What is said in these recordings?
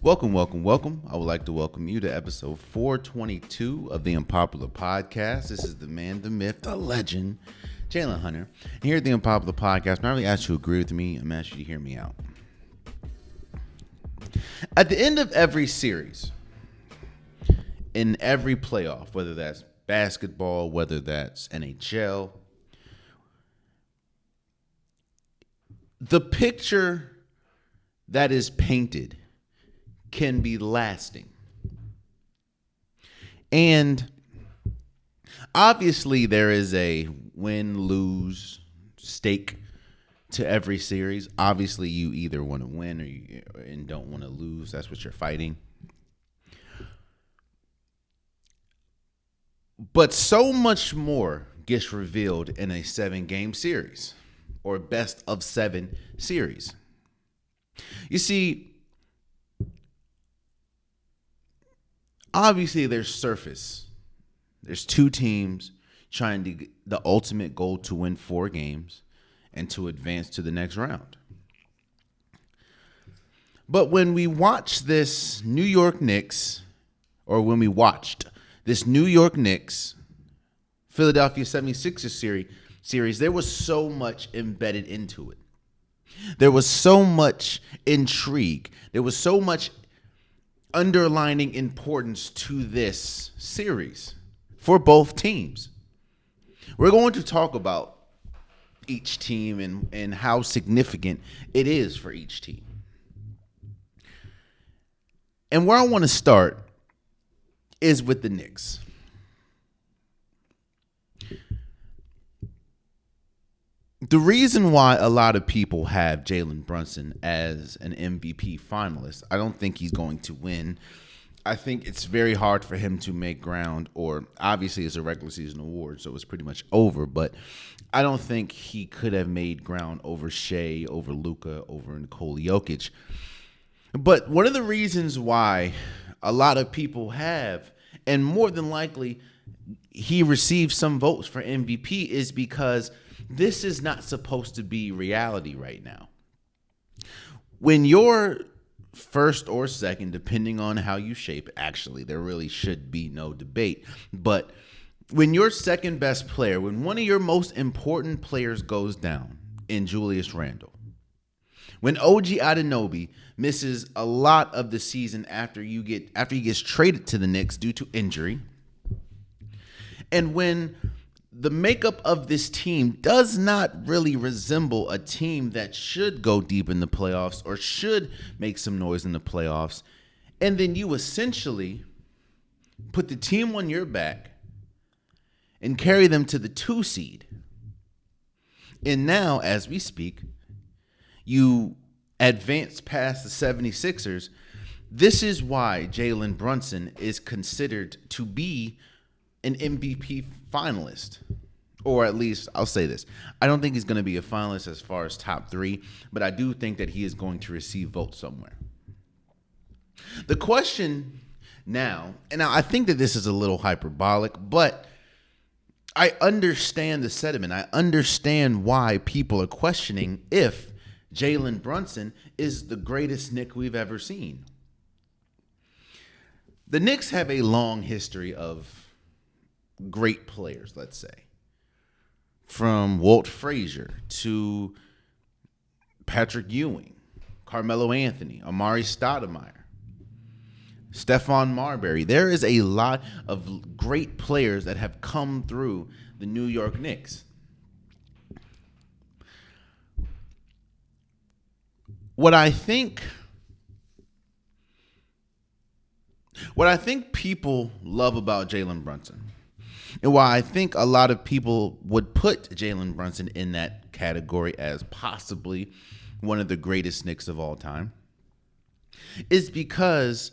Welcome. I would like to welcome you to episode 422 of the Unpopular Podcast. This is the man, the myth, the legend, Jalen Hunter. And here at the Unpopular Podcast, I'm not really asking you to agree with me. I'm asking you to hear me out. At the end of every series, in every playoff, whether that's basketball, whether that's NHL, the picture that is painted can be lasting. And obviously there is a win-lose stake to every series. Obviously you either want to win and don't want to lose. That's what you're fighting. But so much more gets revealed in a 7-game series or best of 7 series. You see, obviously there's surface. There's 2 teams trying to get the ultimate goal to win 4 games and to advance to the next round. But when we watch this New York Knicks, or when we watched this New York Knicks Philadelphia 76ers series, there was so much embedded into it. There was so much intrigue. There was so much underlining importance to this series for both teams. We're going to talk about each team and how significant it is for each team. And where I want to start is with the Knicks. The reason why a lot of people have Jalen Brunson as an MVP finalist, I don't think he's going to win. I think it's very hard for him to make ground, or obviously it's a regular season award, so it's pretty much over, but I don't think he could have made ground over Shea, over Luka, over Nikola Jokic. But one of the reasons why a lot of people have, and more than likely he received some votes for MVP, is because this is not supposed to be reality right now. When you're first or second, depending on how you shape, actually, there really should be no debate. But when your second best player, when one of your most important players goes down in Julius Randle, when OG Anunoby misses a lot of the season after he gets traded to the Knicks due to injury, and when the makeup of this team does not really resemble a team that should go deep in the playoffs or should make some noise in the playoffs, and then you essentially put the team on your back and carry them to the 2 seed. And now, as we speak, you advance past the 76ers. This is why Jalen Brunson is considered to be an MVP finalist. Or at least, I'll say this. I don't think he's going to be a finalist as far as top 3, but I do think that he is going to receive votes somewhere. The question now, and I think that this is a little hyperbolic, but I understand the sentiment. I understand why people are questioning if Jalen Brunson is the greatest Knick we've ever seen. The Knicks have a long history of great players, let's say. From Walt Frazier to Patrick Ewing, Carmelo Anthony, Amari Stoudemire, Stephon Marbury. There is a lot of great players that have come through the New York Knicks. What I think people love about Jalen Brunson, and why I think a lot of people would put Jalen Brunson in that category as possibly one of the greatest Knicks of all time, is because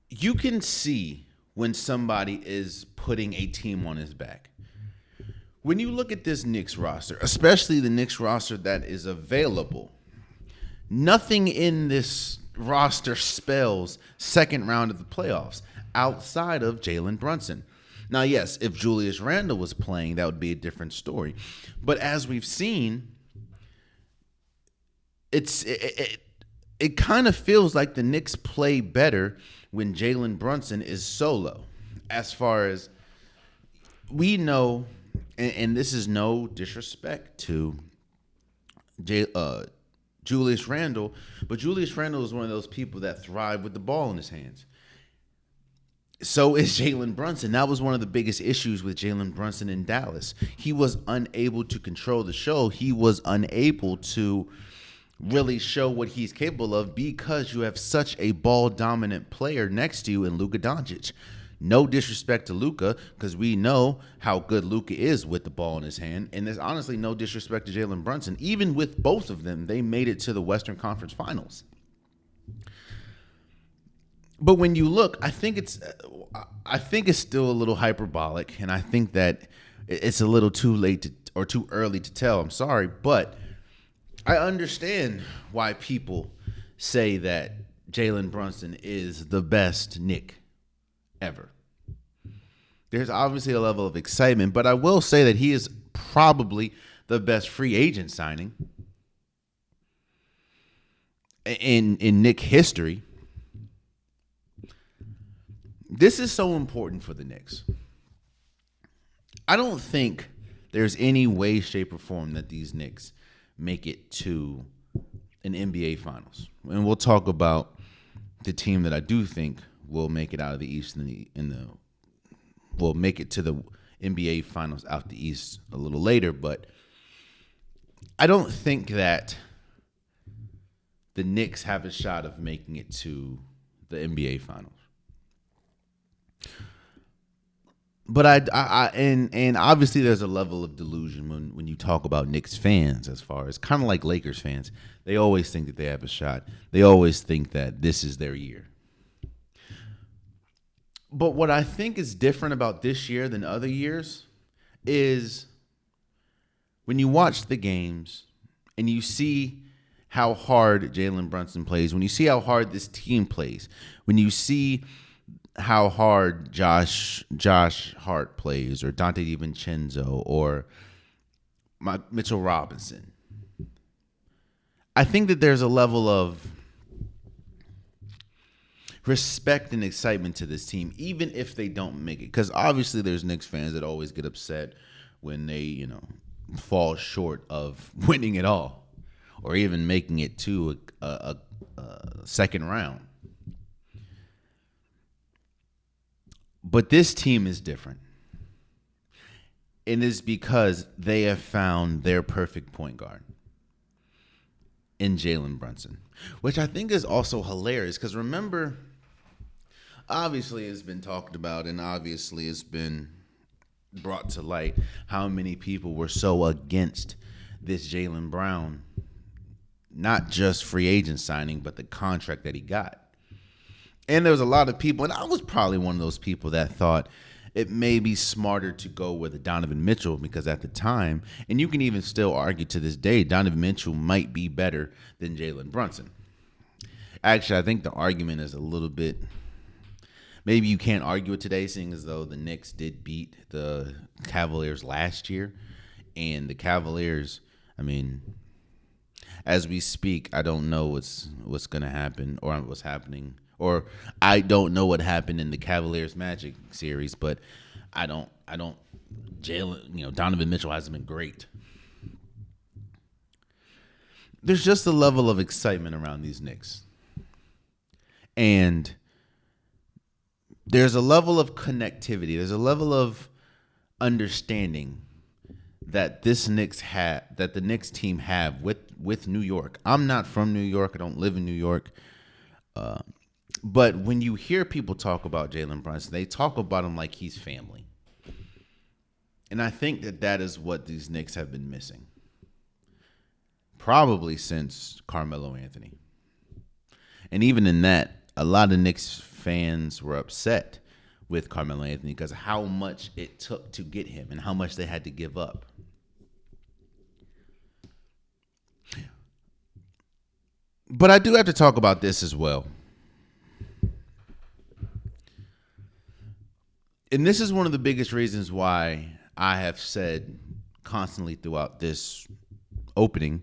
you can see when somebody is putting a team on his back. When you look at this Knicks roster, especially the Knicks roster that is available, nothing in this roster spells second round of the playoffs outside of Jalen Brunson. Now, yes, if Julius Randle was playing, that would be a different story. But as we've seen, it kind of feels like the Knicks play better when Jalen Brunson is solo. As far as we know, and this is no disrespect to Julius Randle, but Julius Randle is one of those people that thrive with the ball in his hands. So is Jalen Brunson. That was one of the biggest issues with Jalen Brunson in Dallas. He was unable to control the show. He was unable to really show what he's capable of because you have such a ball-dominant player next to you in Luka Doncic. No disrespect to Luka, because we know how good Luka is with the ball in his hand. And there's honestly no disrespect to Jalen Brunson. Even with both of them, they made it to the Western Conference Finals. But when you look, I think it's still a little hyperbolic, and I think that it's a little too late or too early to tell. I'm sorry, but I understand why people say that Jalen Brunson is the best Knick ever. There's obviously a level of excitement, but I will say that he is probably the best free agent signing in Knick history. This is so important for the Knicks. I don't think there's any way, shape, or form that these Knicks make it to an NBA Finals. And we'll talk about the team that I do think will make it out of the East will make it to the NBA Finals out the East a little later. But I don't think that the Knicks have a shot of making it to the NBA Finals. But and obviously there's a level of delusion when you talk about Knicks fans, as far as kind of like Lakers fans. They always think that they have a shot. They always think that this is their year. But what I think is different about this year than other years is when you watch the games and you see how hard Jalen Brunson plays, when you see how hard this team plays, when you see how hard Josh Hart plays, or Dante DiVincenzo, or Mitchell Robinson, I think that there's a level of respect and excitement to this team, even if they don't make it. Because obviously there's Knicks fans that always get upset when they, fall short of winning it all, or even making it to a second round. But this team is different. It is because they have found their perfect point guard in Jalen Brunson, which I think is also hilarious because remember, obviously it's been talked about and obviously it's been brought to light how many people were so against this Jaylen Brown, not just free agent signing, but the contract that he got. And there was a lot of people, and I was probably one of those people that thought it may be smarter to go with Donovan Mitchell because at the time, and you can even still argue to this day, Donovan Mitchell might be better than Jalen Brunson. Actually, I think the argument is a little bit, maybe you can't argue it today, seeing as though the Knicks did beat the Cavaliers last year. And the Cavaliers, as we speak, I don't know what's going to happen or what's happening. Or I don't know what happened in the Cavaliers Magic series, but Donovan Mitchell hasn't been great. There's just a level of excitement around these Knicks. And there's a level of connectivity. There's a level of understanding that the Knicks team have with New York. I'm not from New York. I don't live in New York. But when you hear people talk about Jalen Brunson, they talk about him like he's family. And I think that is what these Knicks have been missing. Probably since Carmelo Anthony. And even in that, a lot of Knicks fans were upset with Carmelo Anthony because of how much it took to get him and how much they had to give up. But I do have to talk about this as well. And this is one of the biggest reasons why I have said constantly throughout this opening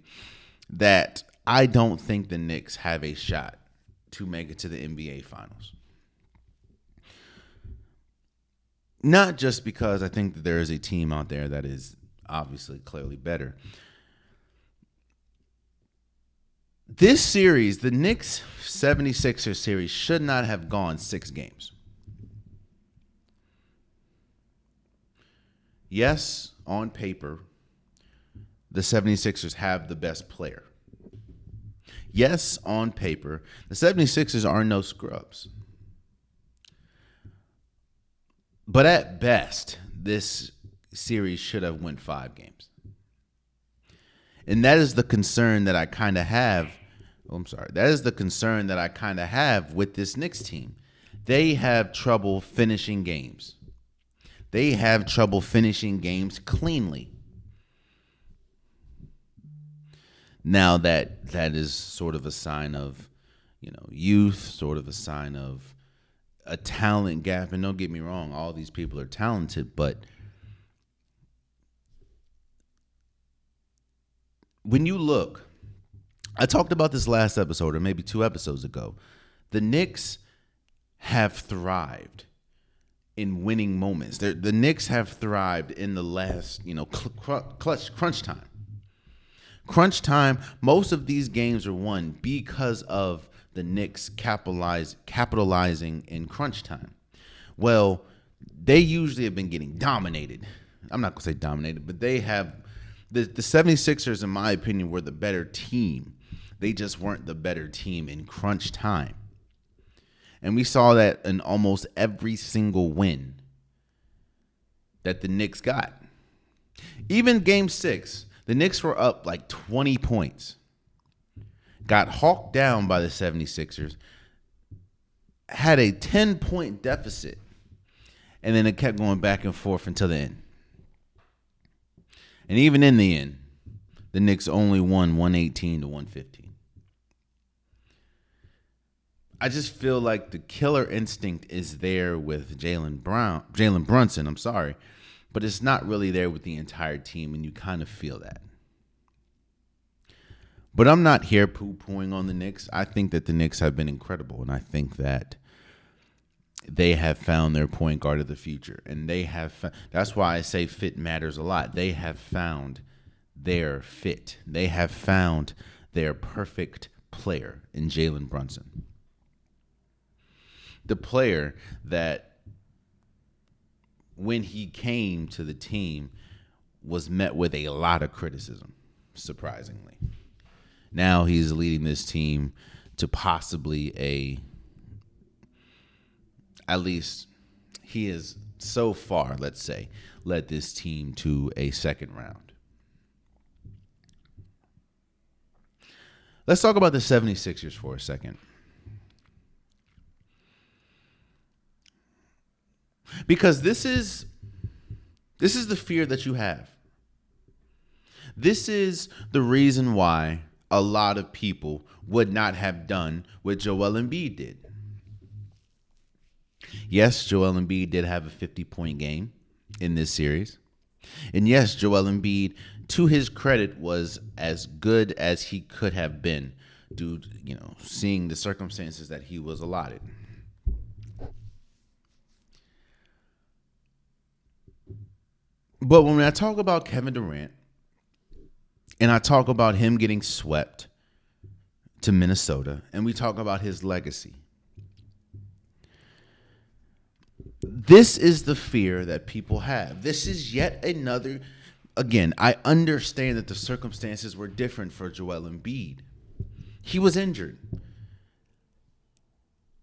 that I don't think the Knicks have a shot to make it to the NBA Finals. Not just because I think that there is a team out there that is obviously clearly better. This series, the Knicks 76ers series, should not have gone 6 games. Yes, on paper, the 76ers have the best player. Yes, on paper, the 76ers are no scrubs. But at best, this series should have went 5 games. And that is the concern that I kind of have. That is the concern that I kind of have with this Knicks team. They have trouble finishing games. They have trouble finishing games cleanly. Now that is sort of a sign of, youth, sort of a sign of a talent gap. And don't get me wrong, all these people are talented, but when you look, I talked about this last episode or maybe 2 episodes ago. The Knicks have thrived in winning moments. The Knicks have thrived in the last, crunch time. Crunch time, most of these games are won because of the Knicks capitalizing in crunch time. Well, they usually have been getting dominated. I'm not going to say dominated, but they have. The 76ers, in my opinion, were the better team. They just weren't the better team in crunch time. And we saw that in almost every single win that the Knicks got. Even Game 6, the Knicks were up like 20 points. Got hawked down by the 76ers. Had a 10-point deficit. And then it kept going back and forth until the end. And even in the end, the Knicks only won 118-115. I just feel like the killer instinct is there with Jalen Brunson, but it's not really there with the entire team, and you kind of feel that. But I'm not here poo-pooing on the Knicks. I think that the Knicks have been incredible, and I think that they have found their point guard of the future, and that's why I say fit matters a lot. They have found their fit. They have found their perfect player in Jalen Brunson. The player that, when he came to the team, was met with a lot of criticism, surprisingly. Now he's leading this team to possibly at least he is so far, let's say, led this team to a second round. Let's talk about the 76ers for a second. Because this is the fear that you have. This is the reason why a lot of people would not have done what Joel Embiid did. Yes, Joel Embiid did have a 50-point game in this series. And yes, Joel Embiid, to his credit, was as good as he could have been due to, seeing the circumstances that he was allotted. But when I talk about Kevin Durant and I talk about him getting swept to Minnesota and we talk about his legacy, this is the fear that people have. This is yet another, again, I understand that the circumstances were different for Joel Embiid. He was injured.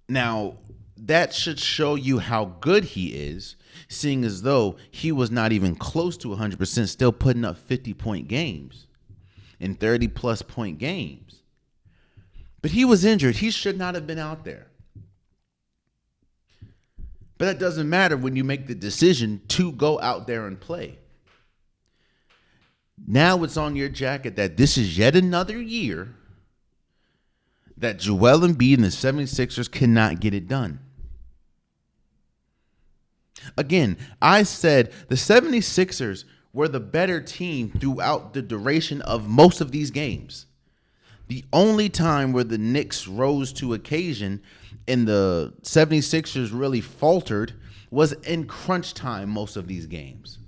Now, that should show you how good he is, seeing as though he was not even close to 100%, still putting up 50-point games and 30-plus point games. But he was injured. He should not have been out there. But that doesn't matter when you make the decision to go out there and play. Now it's on your jacket that this is yet another year that Joel Embiid and the 76ers cannot get it done. Again, I said the 76ers were the better team throughout the duration of most of these games. The only time where the Knicks rose to occasion and the 76ers really faltered was in crunch time most of these games.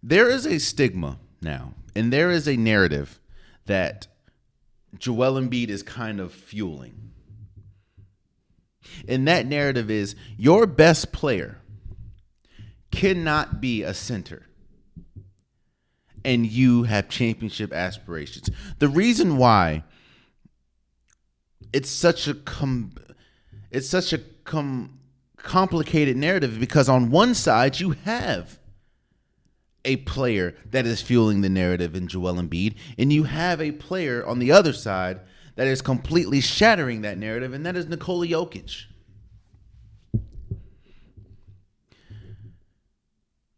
There is a stigma now, and there is a narrative that Joel Embiid is kind of fueling. And that narrative is your best player cannot be a center and you have championship aspirations. The reason why it's such a complicated narrative is because on one side you have a player that is fueling the narrative in Joel Embiid, and you have a player on the other side that is completely shattering that narrative, and that is Nikola Jokic.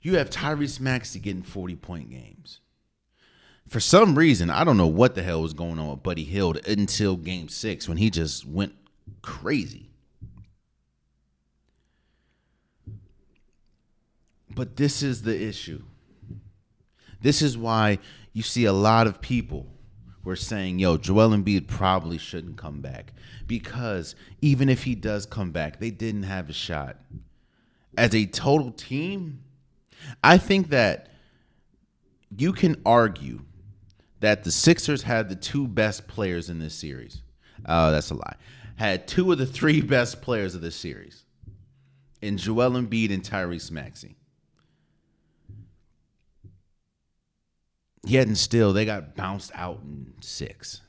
You have Tyrese Maxey getting 40-point games. For some reason, I don't know what the hell was going on with Buddy Hield until Game 6 when he just went crazy. But this is the issue. This is why you see a lot of people were saying, Joel Embiid probably shouldn't come back. Because even if he does come back, they didn't have a shot. As a total team, I think that you can argue that the Sixers had the two best players in this series. Oh, that's a lie. Had two of the three best players of this series in Joel Embiid and Tyrese Maxey. Yet and still, they got bounced out in 6.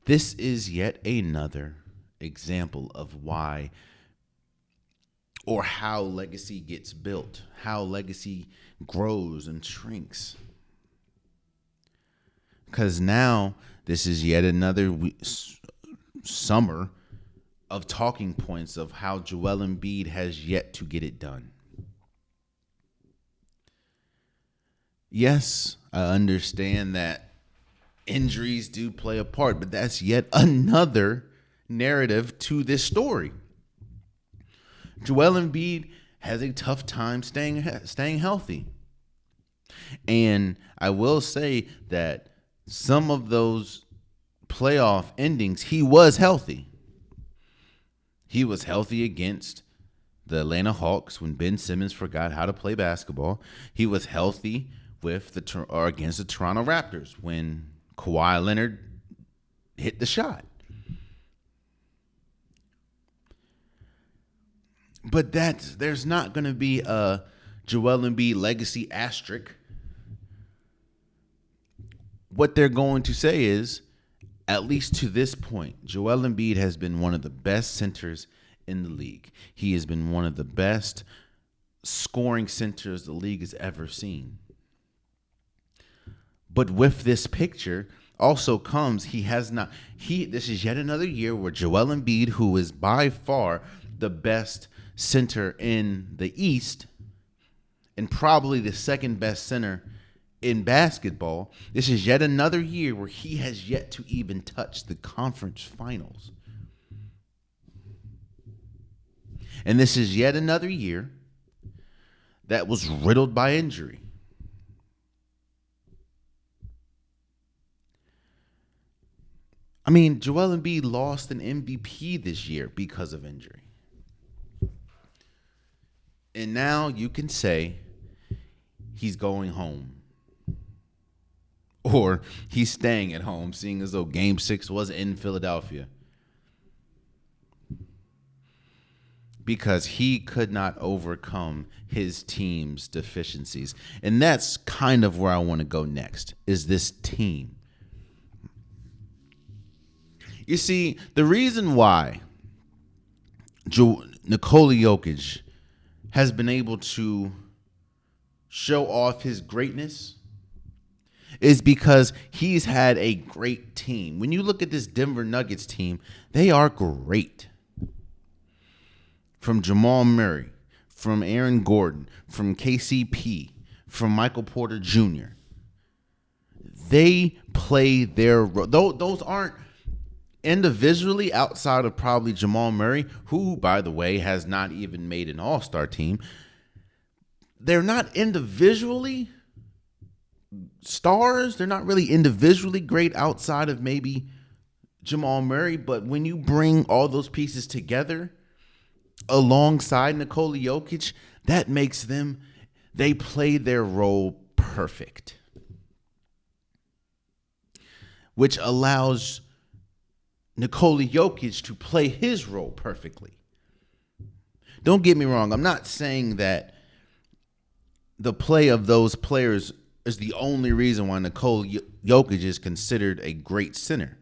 This is yet another example of why or how legacy gets built, how legacy grows and shrinks. Because now this is yet another summer of talking points of how Joel Embiid has yet to get it done. Yes, I understand that injuries do play a part, but that's yet another narrative to this story. Joel Embiid has a tough time staying healthy. And I will say that some of those playoff endings, he was healthy. He was healthy against the Atlanta Hawks when Ben Simmons forgot how to play basketball. He was healthy against the Toronto Raptors when Kawhi Leonard hit the shot. But there's not going to be a Joel Embiid legacy asterisk. What they're going to say is, at least to this point, Joel Embiid has been one of the best centers in the league. He has been one of the best scoring centers the league has ever seen. But with this picture also comes this is yet another year where Joel Embiid, who is by far the best center in the East and probably the second best center in basketball, this is yet another year where he has yet to even touch the conference finals. And this is yet another year that was riddled by injury. I mean, Joel Embiid lost an MVP this year because of injury. And now you can say he's going home. Or he's staying at home, seeing as though Game 6 was in Philadelphia. Because he could not overcome his team's deficiencies. And that's kind of where I want to go next, is this team. You see, the reason why Nikola Jokic has been able to show off his greatness is because he's had a great team. When you look at this Denver Nuggets team, they are great. From Jamal Murray, from Aaron Gordon, from KCP, from Michael Porter Jr. They play their role. Those aren't individually, outside of probably Jamal Murray, who, by the way, has not even made an all-star team, they're not individually stars. They're not really individually great outside of maybe Jamal Murray. But when you bring all those pieces together alongside Nikola Jokic, that makes them, they play their role perfect, which allows Nikola Jokic to play his role perfectly. Don't get me wrong. I'm not saying that the play of those players is the only reason why Nikola Jokic is considered a great center.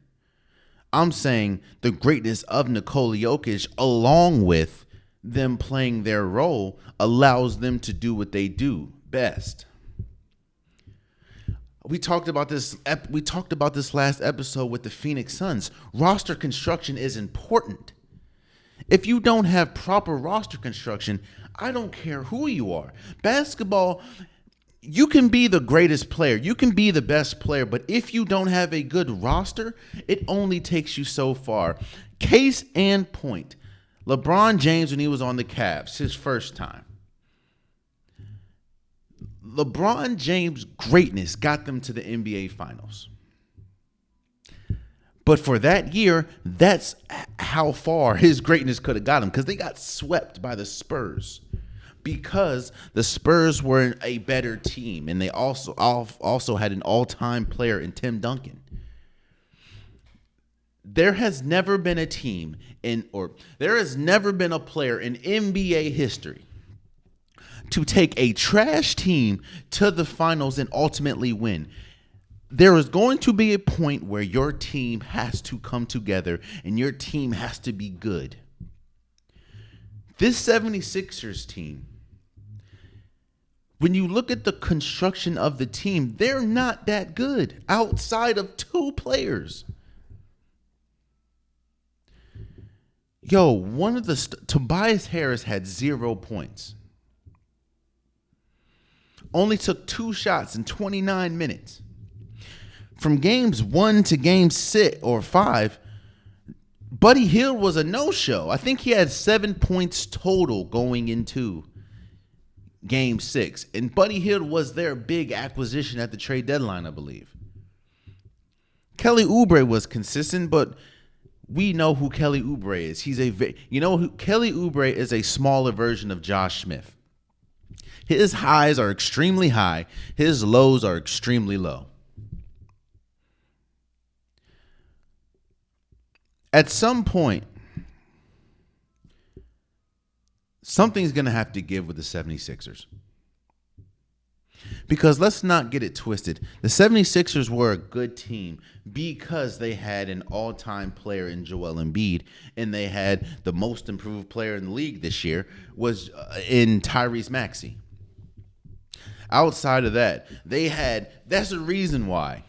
I'm saying the greatness of Nikola Jokic, along with them playing their role, allows them to do what they do best. We talked about this last episode with the Phoenix Suns. Roster construction is important. If you don't have proper roster construction, I don't care who you are. Basketball, you can be the greatest player. You can be the best player. But if you don't have a good roster, it only takes you so far. Case in point, LeBron James, when he was on the Cavs, his first time. LeBron James' greatness got them to the NBA Finals. But for that year, that's how far his greatness could have got him, because they got swept by the Spurs, because the Spurs were a better team, and they also had an all-time player in Tim Duncan. There has never been a team there has never been a player in NBA history to take a trash team to the finals and ultimately win. There is going to be a point where your team has to come together and your team has to be good. This 76ers team, when you look at the construction of the team, they're not that good outside of two players. Tobias Harris had 0 points. Only took 2 shots in 29 minutes. From games 1 to game 6 or 5, Buddy Hield was a no-show. I think he had 7 points total going into game 6. And Buddy Hield was their big acquisition at the trade deadline, I believe. Kelly Oubre was consistent, but we know who Kelly Oubre is. Kelly Oubre is a smaller version of Josh Smith. His highs are extremely high. His lows are extremely low. At some point, something's going to have to give with the 76ers. Because let's not get it twisted. The 76ers were a good team because they had an all-time player in Joel Embiid, and they had the most improved player in the league this year was in Tyrese Maxey. Outside of that, that's the reason why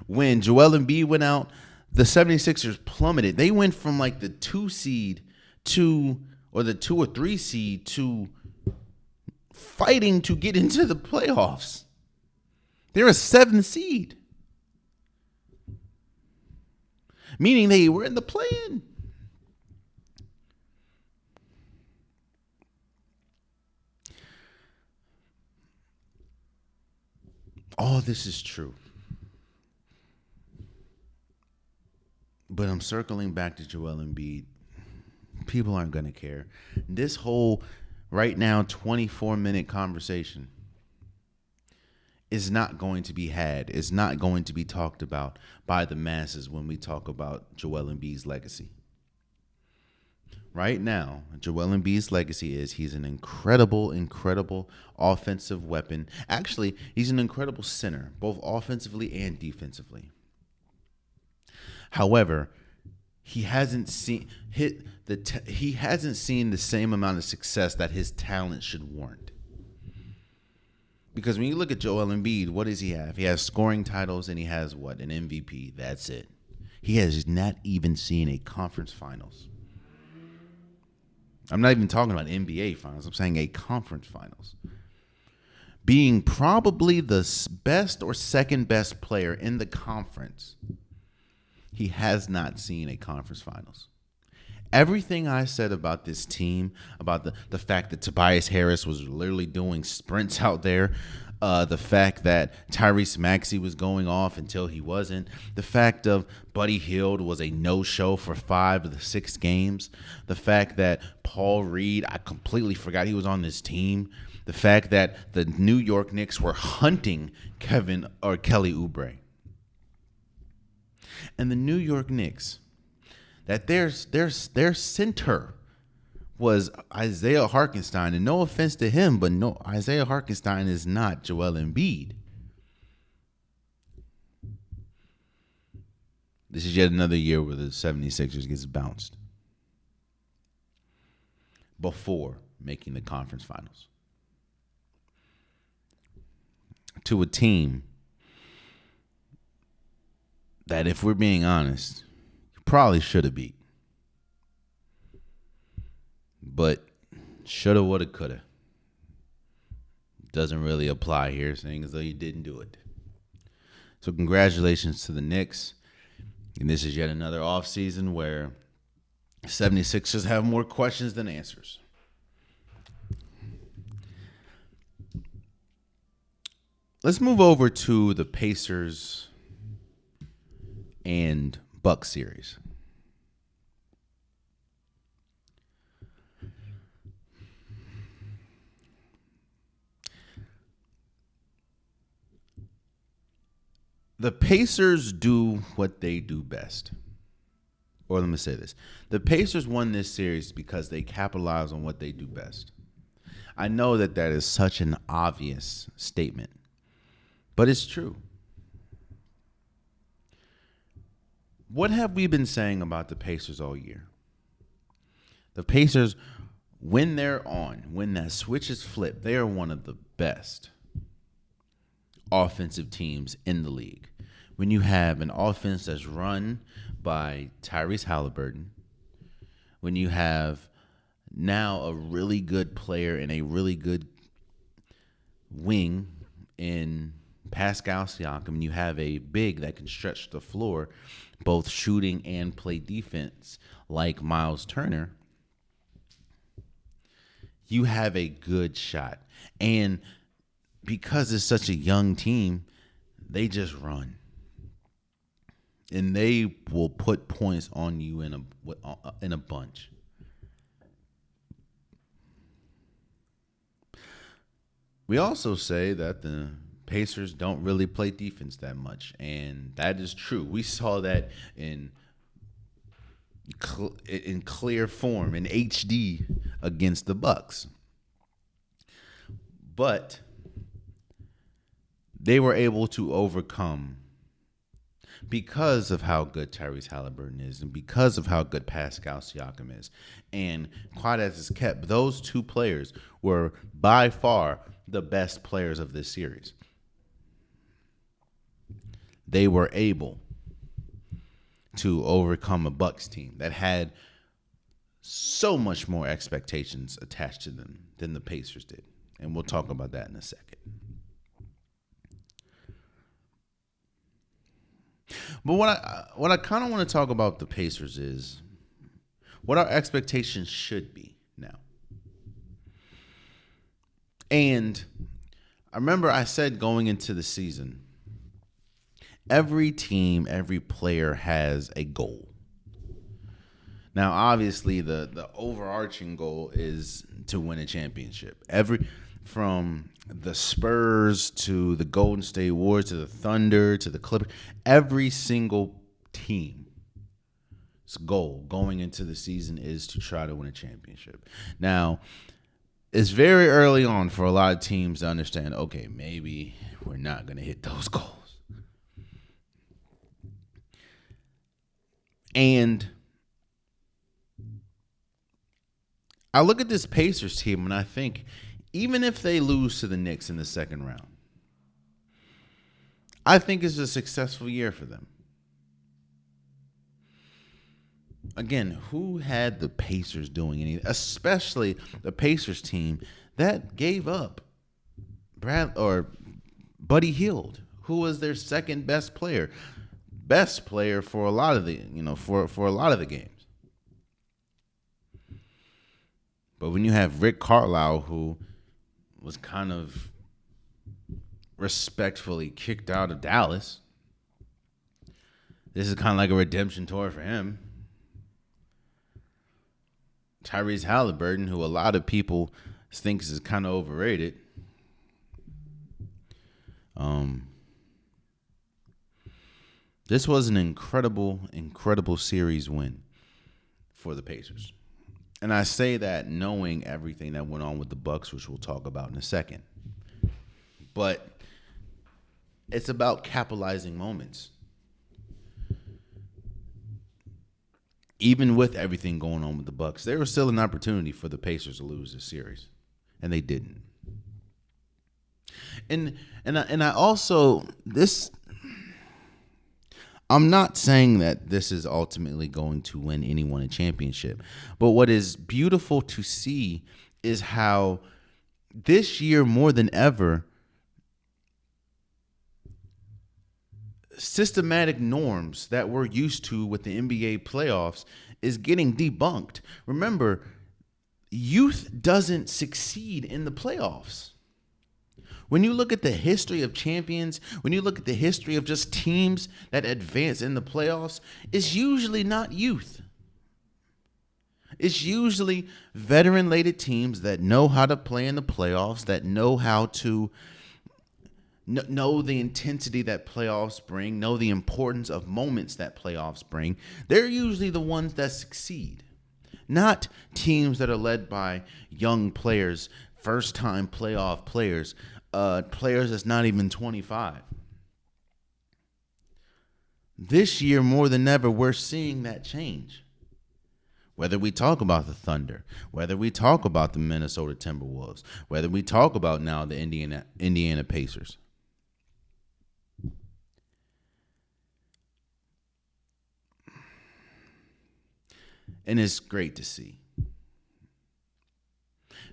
when Joel Embiid went out, the 76ers plummeted. They went from like the 2 seed or the 2 or 3 seed to fighting to get into the playoffs. They're a 7 seed. Meaning they were in the play-in. All this is true. But I'm circling back to Joel Embiid. People aren't going to care. This whole, right now, 24-minute conversation is not going to be had. It's not going to be talked about by the masses when we talk about Joel Embiid's legacy. Right now, Joel Embiid's legacy is he's an incredible, incredible offensive weapon. Actually, he's an incredible center, both offensively and defensively. However, he hasn't seen the same amount of success that his talent should warrant. Because when you look at Joel Embiid, what does he have? He has scoring titles and he has what? An MVP. That's it. He has not even seen a conference finals. I'm not even talking about NBA finals. I'm saying a conference finals. Being probably the best or second best player in the conference, he has not seen a conference finals. Everything I said about this team, about the fact that Tobias Harris was literally doing sprints out there, the fact that Tyrese Maxey was going off until he wasn't, the fact of Buddy Hield was a no-show for 5 of the 6 games, the fact that Paul Reed, I completely forgot he was on this team, the fact that the New York Knicks were hunting Kelly Oubre. And the New York Knicks, that their center was Isaiah Hartenstein. And no offense to him, but no, Isaiah Hartenstein is not Joel Embiid. This is yet another year where the 76ers gets bounced before making the conference finals. To a team that, if we're being honest, you probably should have beat. But shoulda, woulda, coulda. Doesn't really apply here, saying as though you didn't do it. So congratulations to the Knicks. And this is yet another offseason where 76ers have more questions than answers. Let's move over to the Pacers and Bucks series. The Pacers do what they do best. Or let me say this. The Pacers won this series because they capitalized on what they do best. I know that is such an obvious statement, but it's true. What have we been saying about the Pacers all year? The Pacers, when they're on, when that switch is flipped, they are one of the best offensive teams in the league. When you have an offense that's run by Tyrese Halliburton, when you have now a really good player and a really good wing in Pascal Siakam, you have a big that can stretch the floor, both shooting and play defense like Miles Turner, you have a good shot. And because it's such a young team, they just run. And they will put points on you in a bunch. We also say that the Pacers don't really play defense that much, and that is true. We saw that in clear form, in HD, against the Bucks. But they were able to overcome, because of how good Tyrese Halliburton is and because of how good Pascal Siakam is. And quite as it's kept, those two players were by far the best players of this series. They were able to overcome a Bucks team that had so much more expectations attached to them than the Pacers did. And we'll talk about that in a second. But what I kind of want to talk about the Pacers is what our expectations should be now. And I remember I said going into the season, every team, every player has a goal. Now, obviously, the overarching goal is to win a championship. From the Spurs to the Golden State Warriors to the Thunder to the Clippers, every single team's goal going into the season is to try to win a championship. Now, it's very early on for a lot of teams to understand, okay, maybe we're not going to hit those goals. And I look at this Pacers team and I think, even if they lose to the Knicks in the second round, I think it's a successful year for them. Again, who had the Pacers doing anything? Especially the Pacers team that gave up Buddy Hield, who was their second best player. best player for a lot of the for a lot of the games. But when you have Rick Carlisle, who was kind of respectfully kicked out of Dallas, this is kind of like a redemption tour for him. Tyrese Halliburton, who a lot of people thinks is kind of overrated. This was an incredible series win for the Pacers. And I say that knowing everything that went on with the Bucks, which we'll talk about in a second. But it's about capitalizing moments. Even with everything going on with the Bucks, there was still an opportunity for the Pacers to lose this series, and they didn't. And I also this. I'm not saying that this is ultimately going to win anyone a championship, but what is beautiful to see is how this year more than ever, systematic norms that we're used to with the NBA playoffs is getting debunked. Remember, youth doesn't succeed in the playoffs. When you look at the history of champions, when you look at the history of just teams that advance in the playoffs, it's usually not youth. It's usually veteran-laden teams that know how to play in the playoffs, that know how to know the intensity that playoffs bring, know the importance of moments that playoffs bring. They're usually the ones that succeed, not teams that are led by young players, first-time playoff players, players that's not even 25. This year, more than ever, we're seeing that change. Whether we talk about the Thunder, whether we talk about the Minnesota Timberwolves, whether we talk about now the Indiana Pacers. And it's great to see.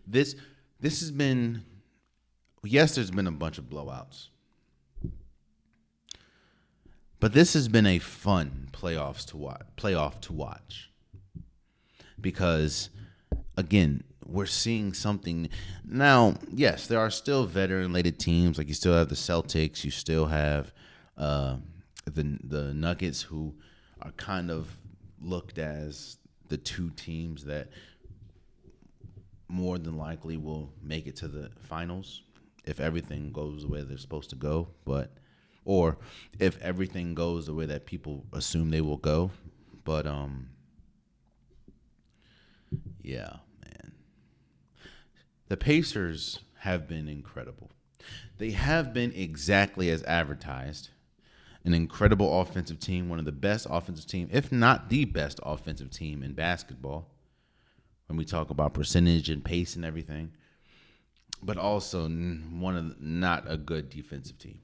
This has been, yes, there's been a bunch of blowouts. But this has been a fun playoff to watch. Because, again, we're seeing something. Now, yes, there are still veteran-related teams. Like, you still have the Celtics. You still have the Nuggets, who are kind of looked as the two teams that more than likely will make it to the finals if everything goes the way they're supposed to go. Or if everything goes the way that people assume they will go. But, yeah, man. The Pacers have been incredible. They have been exactly as advertised. An incredible offensive team, one of the best offensive team, if not the best offensive team in basketball. When we talk about percentage and pace and everything. But also not a good defensive team.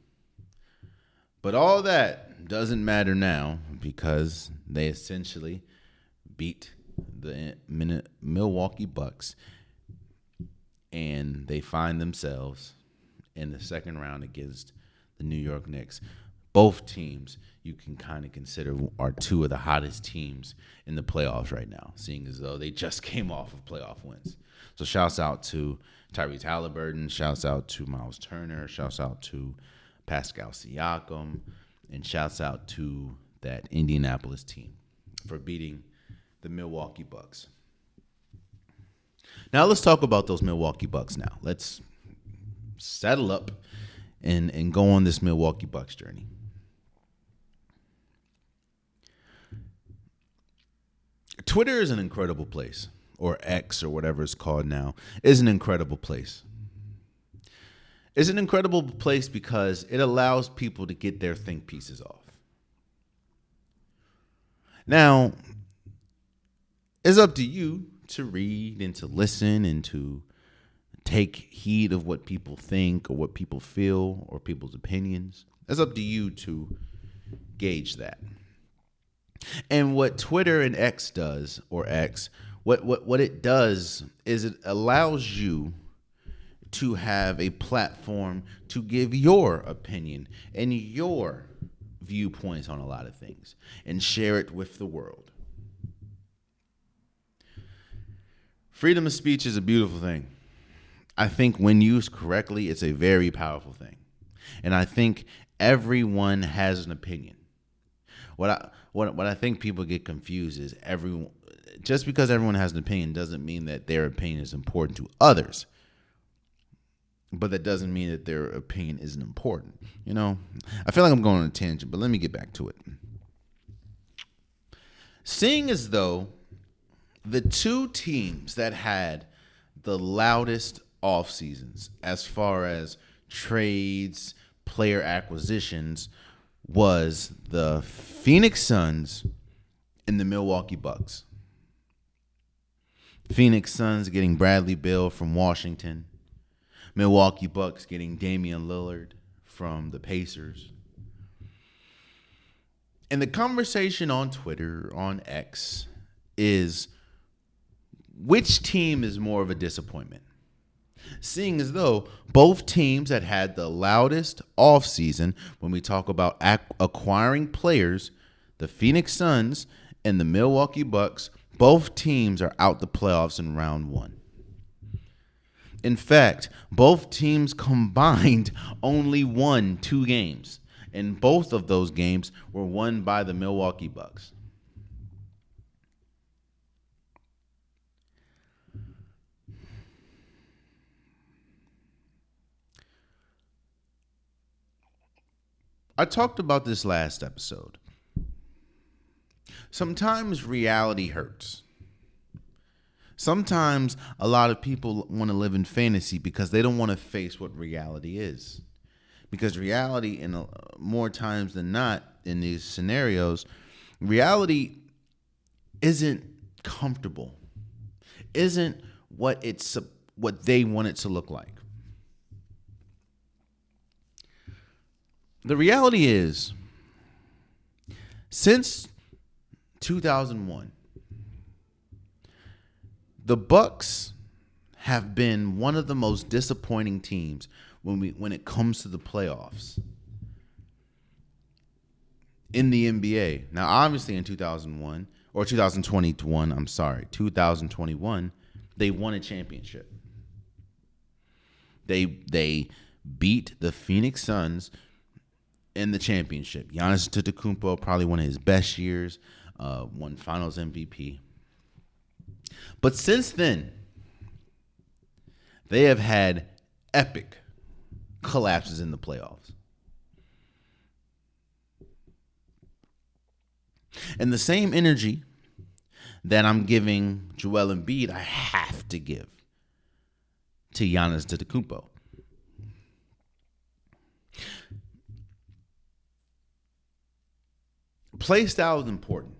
But all that doesn't matter now because they essentially beat the Milwaukee Bucks, and they find themselves in the second round against the New York Knicks. Both teams you can kind of consider are two of the hottest teams in the playoffs right now, seeing as though they just came off of playoff wins. So shouts out to Tyrese Halliburton, shouts out to Miles Turner, shouts out to Pascal Siakam, and shouts out to that Indianapolis team for beating the Milwaukee Bucks. Now let's talk about those Milwaukee Bucks now. Let's settle up and go on this Milwaukee Bucks journey. Twitter is an incredible place, or X or whatever it's called now, is an incredible place. It's an incredible place because it allows people to get their think pieces off. Now, it's up to you to read and to listen and to take heed of what people think or what people feel or people's opinions. It's up to you to gauge that. And what Twitter and X does, or X, what it does is it allows you to have a platform to give your opinion and your viewpoints on a lot of things and share it with the world. Freedom of speech is a beautiful thing. I think when used correctly, it's a very powerful thing. And I think everyone has an opinion. What I think people get confused is just because everyone has an opinion doesn't mean that their opinion is important to others. But that doesn't mean that their opinion isn't important. You know, I feel like I'm going on a tangent, but let me get back to it. Seeing as though the two teams that had the loudest off seasons as far as trades, player acquisitions, was the Phoenix Suns and the Milwaukee Bucks. Phoenix Suns getting Bradley Beal from Washington. Milwaukee Bucks getting Damian Lillard from the Pacers. And the conversation on Twitter, on X, is which team is more of a disappointment? Seeing as though both teams that had the loudest offseason when we talk about acquiring players, the Phoenix Suns and the Milwaukee Bucks, both teams are out the playoffs in round one. In fact, both teams combined only won 2 games, and both of those games were won by the Milwaukee Bucks. I talked about this last episode. Sometimes reality hurts. Sometimes a lot of people want to live in fantasy because they don't want to face what reality is. Because reality, more times than not in these scenarios, reality isn't comfortable, isn't what they want it to look like. The reality is, since 2001, the Bucks have been one of the most disappointing teams when it comes to the playoffs in the NBA. Now, obviously in 2021, they won a championship. They beat the Phoenix Suns in the championship. Giannis Antetokounmpo, probably one of his best years, won Finals MVP. But since then, they have had epic collapses in the playoffs. And the same energy that I'm giving Joel Embiid, I have to give to Giannis Antetokounmpo. Play style is important.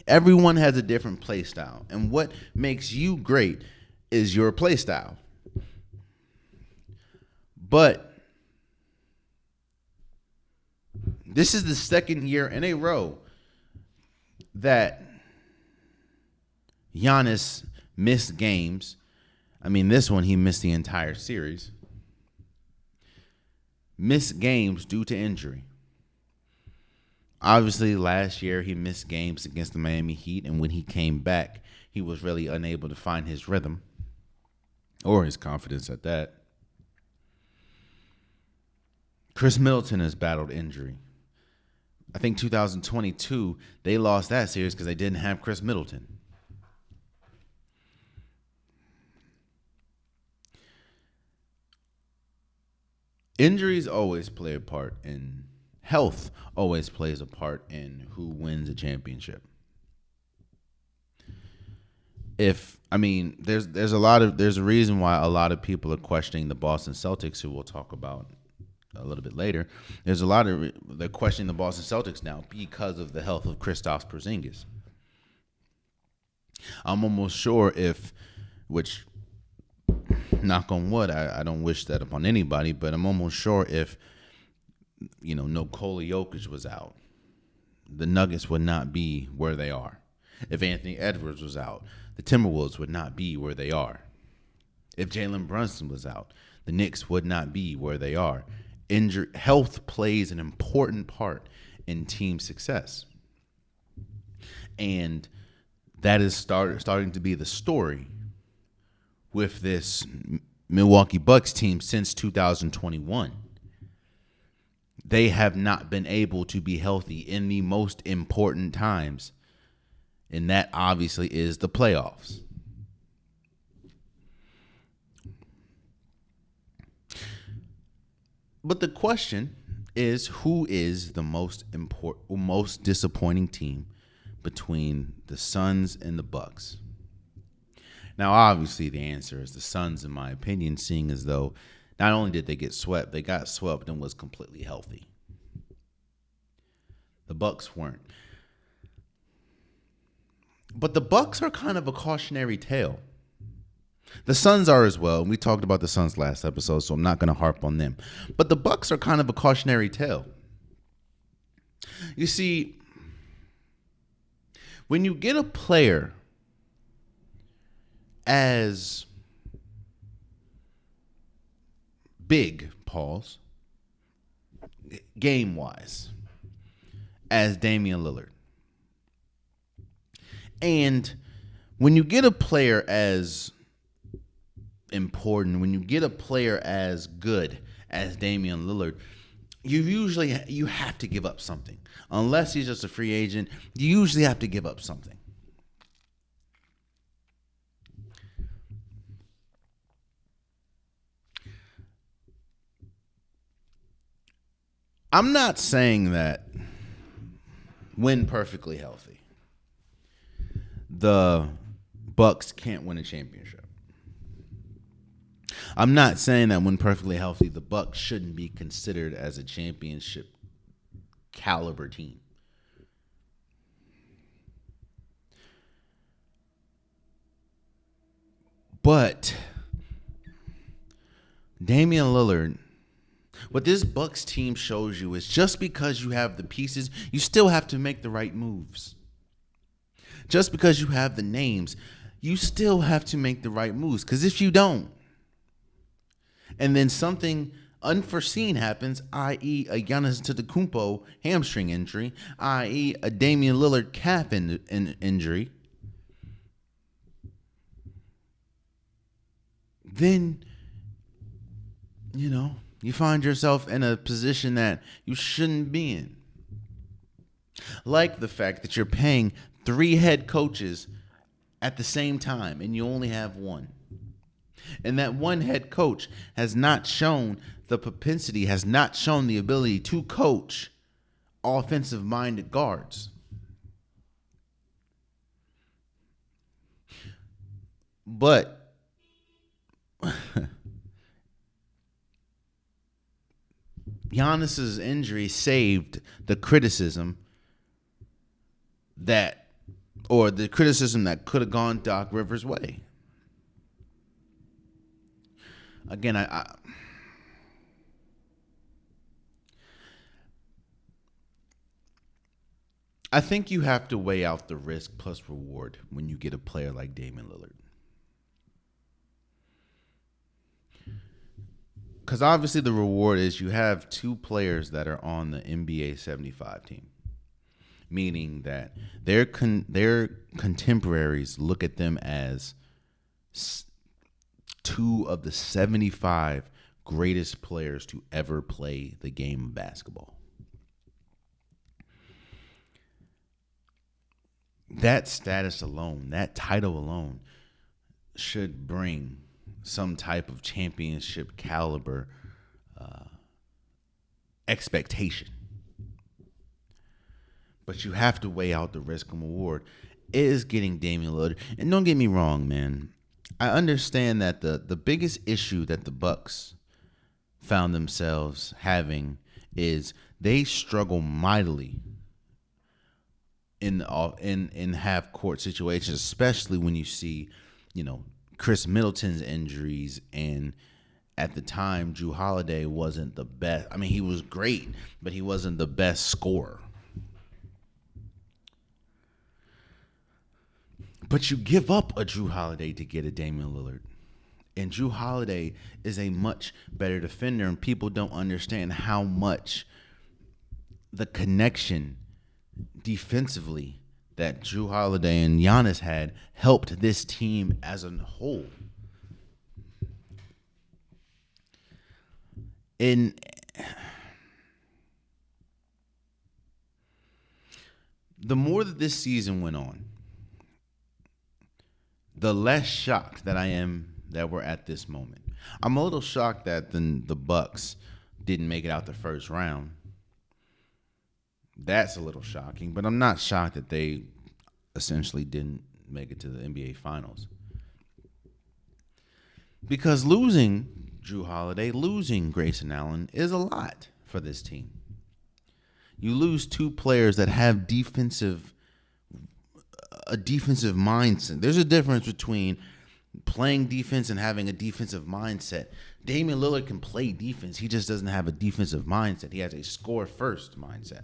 Everyone has a different play style. And what makes you great is your play style. But this is the second year in a row that Giannis missed games. I mean, this one, he missed the entire series. Missed games due to injury. Obviously, last year he missed games against the Miami Heat, and when he came back, he was really unable to find his rhythm or his confidence at that. Chris Middleton has battled injury. I think 2022, they lost that series because they didn't have Chris Middleton. Injuries always play a part in health always plays a part in who wins a championship. There's a reason why a lot of people are questioning the Boston Celtics, who we'll talk about a little bit later. They're questioning the Boston Celtics now because of the health of Kristaps Porzingis. I'm almost sure which knock on wood, I don't wish that upon anybody, but I'm almost sure if Nikola Jokic was out, the Nuggets would not be where they are. If Anthony Edwards was out, the Timberwolves would not be where they are. If Jalen Brunson was out, the Knicks would not be where they are. health plays an important part in team success. And that is starting to be the story with this Milwaukee Bucks team since 2021. They have not been able to be healthy in the most important times, and that obviously is the playoffs. But the question is, who is the most disappointing team between the Suns and the Bucks? Now, obviously, the answer is the Suns, in my opinion, seeing as though not only did they get swept, they got swept and was completely healthy. The Bucks weren't. But the Bucks are kind of a cautionary tale. The Suns are as well. We talked about the Suns last episode, so I'm not going to harp on them. But the Bucks are kind of a cautionary tale. You see, when you get a player as big, pause, game-wise, as Damian Lillard, and when you get a player as important, when you get a player as good as Damian Lillard, you have to give up something. Unless he's just a free agent, you usually have to give up something. I'm not saying that when perfectly healthy, the Bucks can't win a championship. I'm not saying that when perfectly healthy, the Bucks shouldn't be considered as a championship caliber team. But Damian Lillard, what this Bucks team shows you is just because you have the pieces, you still have to make the right moves. Just because you have the names, you still have to make the right moves. Because if you don't, and then something unforeseen happens, i.e. a Giannis Antetokounmpo hamstring injury, i.e. a Damian Lillard calf injury, then, you find yourself in a position that you shouldn't be in. Like the fact that you're paying 3 head coaches at the same time and you only have one. And that one head coach has not shown the propensity, has not shown the ability to coach offensive-minded guards. But Giannis's injury saved the criticism that could have gone Doc Rivers' way. Again, I think you have to weigh out the risk plus reward when you get a player like Damian Lillard. Because obviously the reward is you have 2 players that are on the NBA 75 team, meaning that their contemporaries look at them as 2 of the 75 greatest players to ever play the game of basketball. That status alone, that title alone, should bring some type of championship caliber expectation. But you have to weigh out the risk and reward. Is getting Damian Lillard. And don't get me wrong, man. I understand that the biggest issue that the Bucks found themselves having is they struggle mightily in half court situations, especially when you see, Chris Middleton's injuries, and at the time Jrue Holiday wasn't the best. I mean, he was great, but he wasn't the best scorer. But you give up a Jrue Holiday to get a Damian Lillard. And Jrue Holiday is a much better defender, and people don't understand how much the connection defensively that Jrue Holiday and Giannis had helped this team as a whole. And the more that this season went on, the less shocked that I am that we're at this moment. I'm a little shocked that the Bucks didn't make it out the first round. That's a little shocking, but I'm not shocked that they essentially didn't make it to the NBA Finals. Because losing Jrue Holiday, losing Grayson Allen is a lot for this team. You lose two players that have a defensive mindset. There's a difference between playing defense and having a defensive mindset. Damian Lillard can play defense. He just doesn't have a defensive mindset. He has a score-first mindset.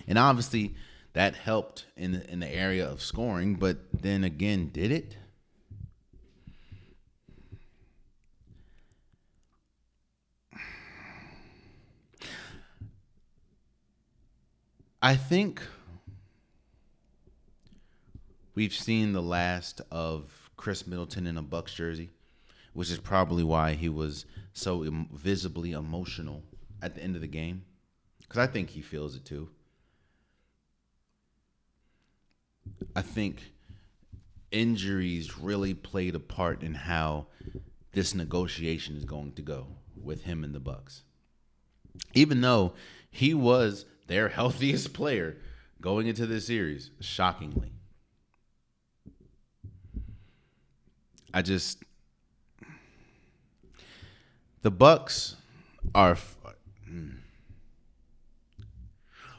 And obviously, that helped in the area of scoring. But then again, did it? I think we've seen the last of Chris Middleton in a Bucks jersey, which is probably why he was so visibly emotional at the end of the game. Because I think he feels it too. I think injuries really played a part in how this negotiation is going to go with him and the Bucks. Even though he was their healthiest player going into this series, shockingly. The Bucks are,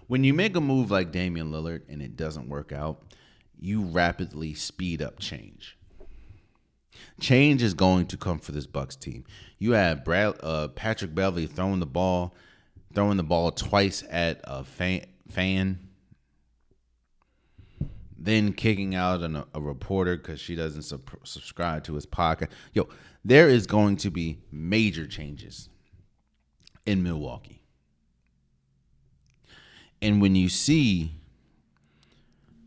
when you make a move like Damian Lillard and it doesn't work out, you rapidly speed up change. Change is going to come for this Bucks team. You have Patrick Beverley throwing the ball twice at a fan, then kicking out a reporter because she doesn't subscribe to his podcast. There is going to be major changes in Milwaukee. And when you see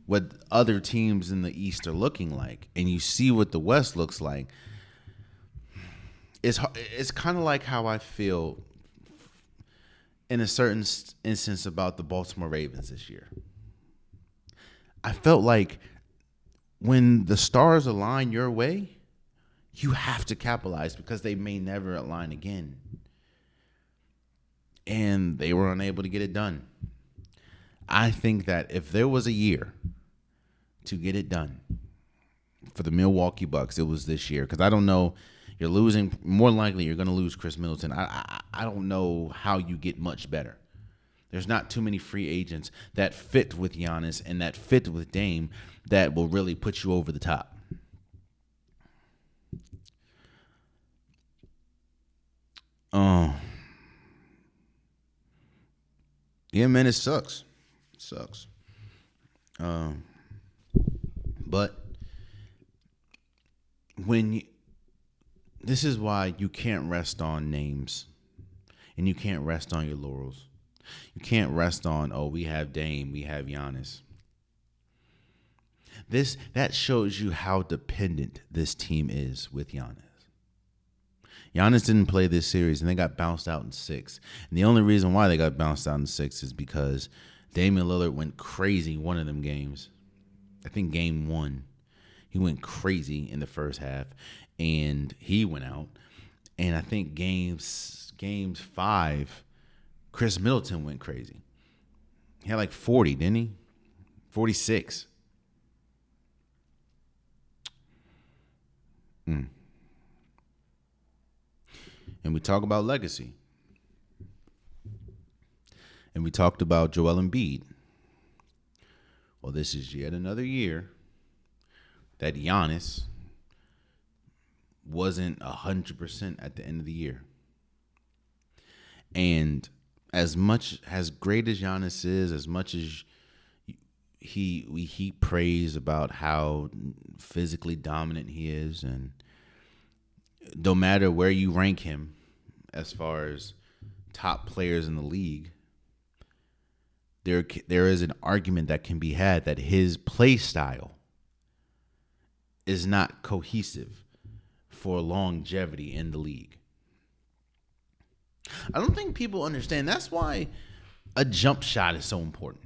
what other teams in the East are looking like, and you see what the West looks like, it's kind of like how I feel in a certain instance about the Baltimore Ravens this year. I felt like when the stars align your way, you have to capitalize because they may never align again. And they were unable to get it done. I think that if there was a year to get it done for the Milwaukee Bucks, it was this year. Because I don't know, you're losing, more likely you're going to lose Chris Middleton. I don't know how you get much better. There's not too many free agents that fit with Giannis and that fit with Dame that will really put you over the top. Yeah, man, it sucks. It sucks. But this is why you can't rest on names and you can't rest on your laurels. You can't rest on, we have Dame, we have Giannis. That shows you how dependent this team is with Giannis. Giannis didn't play this series, and they got bounced out in 6. And the only reason why they got bounced out in 6 is because Damian Lillard went crazy one of them games. I think game 1. He went crazy in the first half, and he went out. And I think games 5, Chris Middleton went crazy. He had like 40, didn't he? 46. And we talk about legacy. And we talked about Joel Embiid. Well, this is yet another year that Giannis wasn't 100% at the end of the year. And as great as Giannis is, as much as we heap praise about how physically dominant he is, and no matter where you rank him as far as top players in the league, there is an argument that can be had that his play style is not cohesive for longevity in the league. I don't think people understand. That's why a jump shot is so important.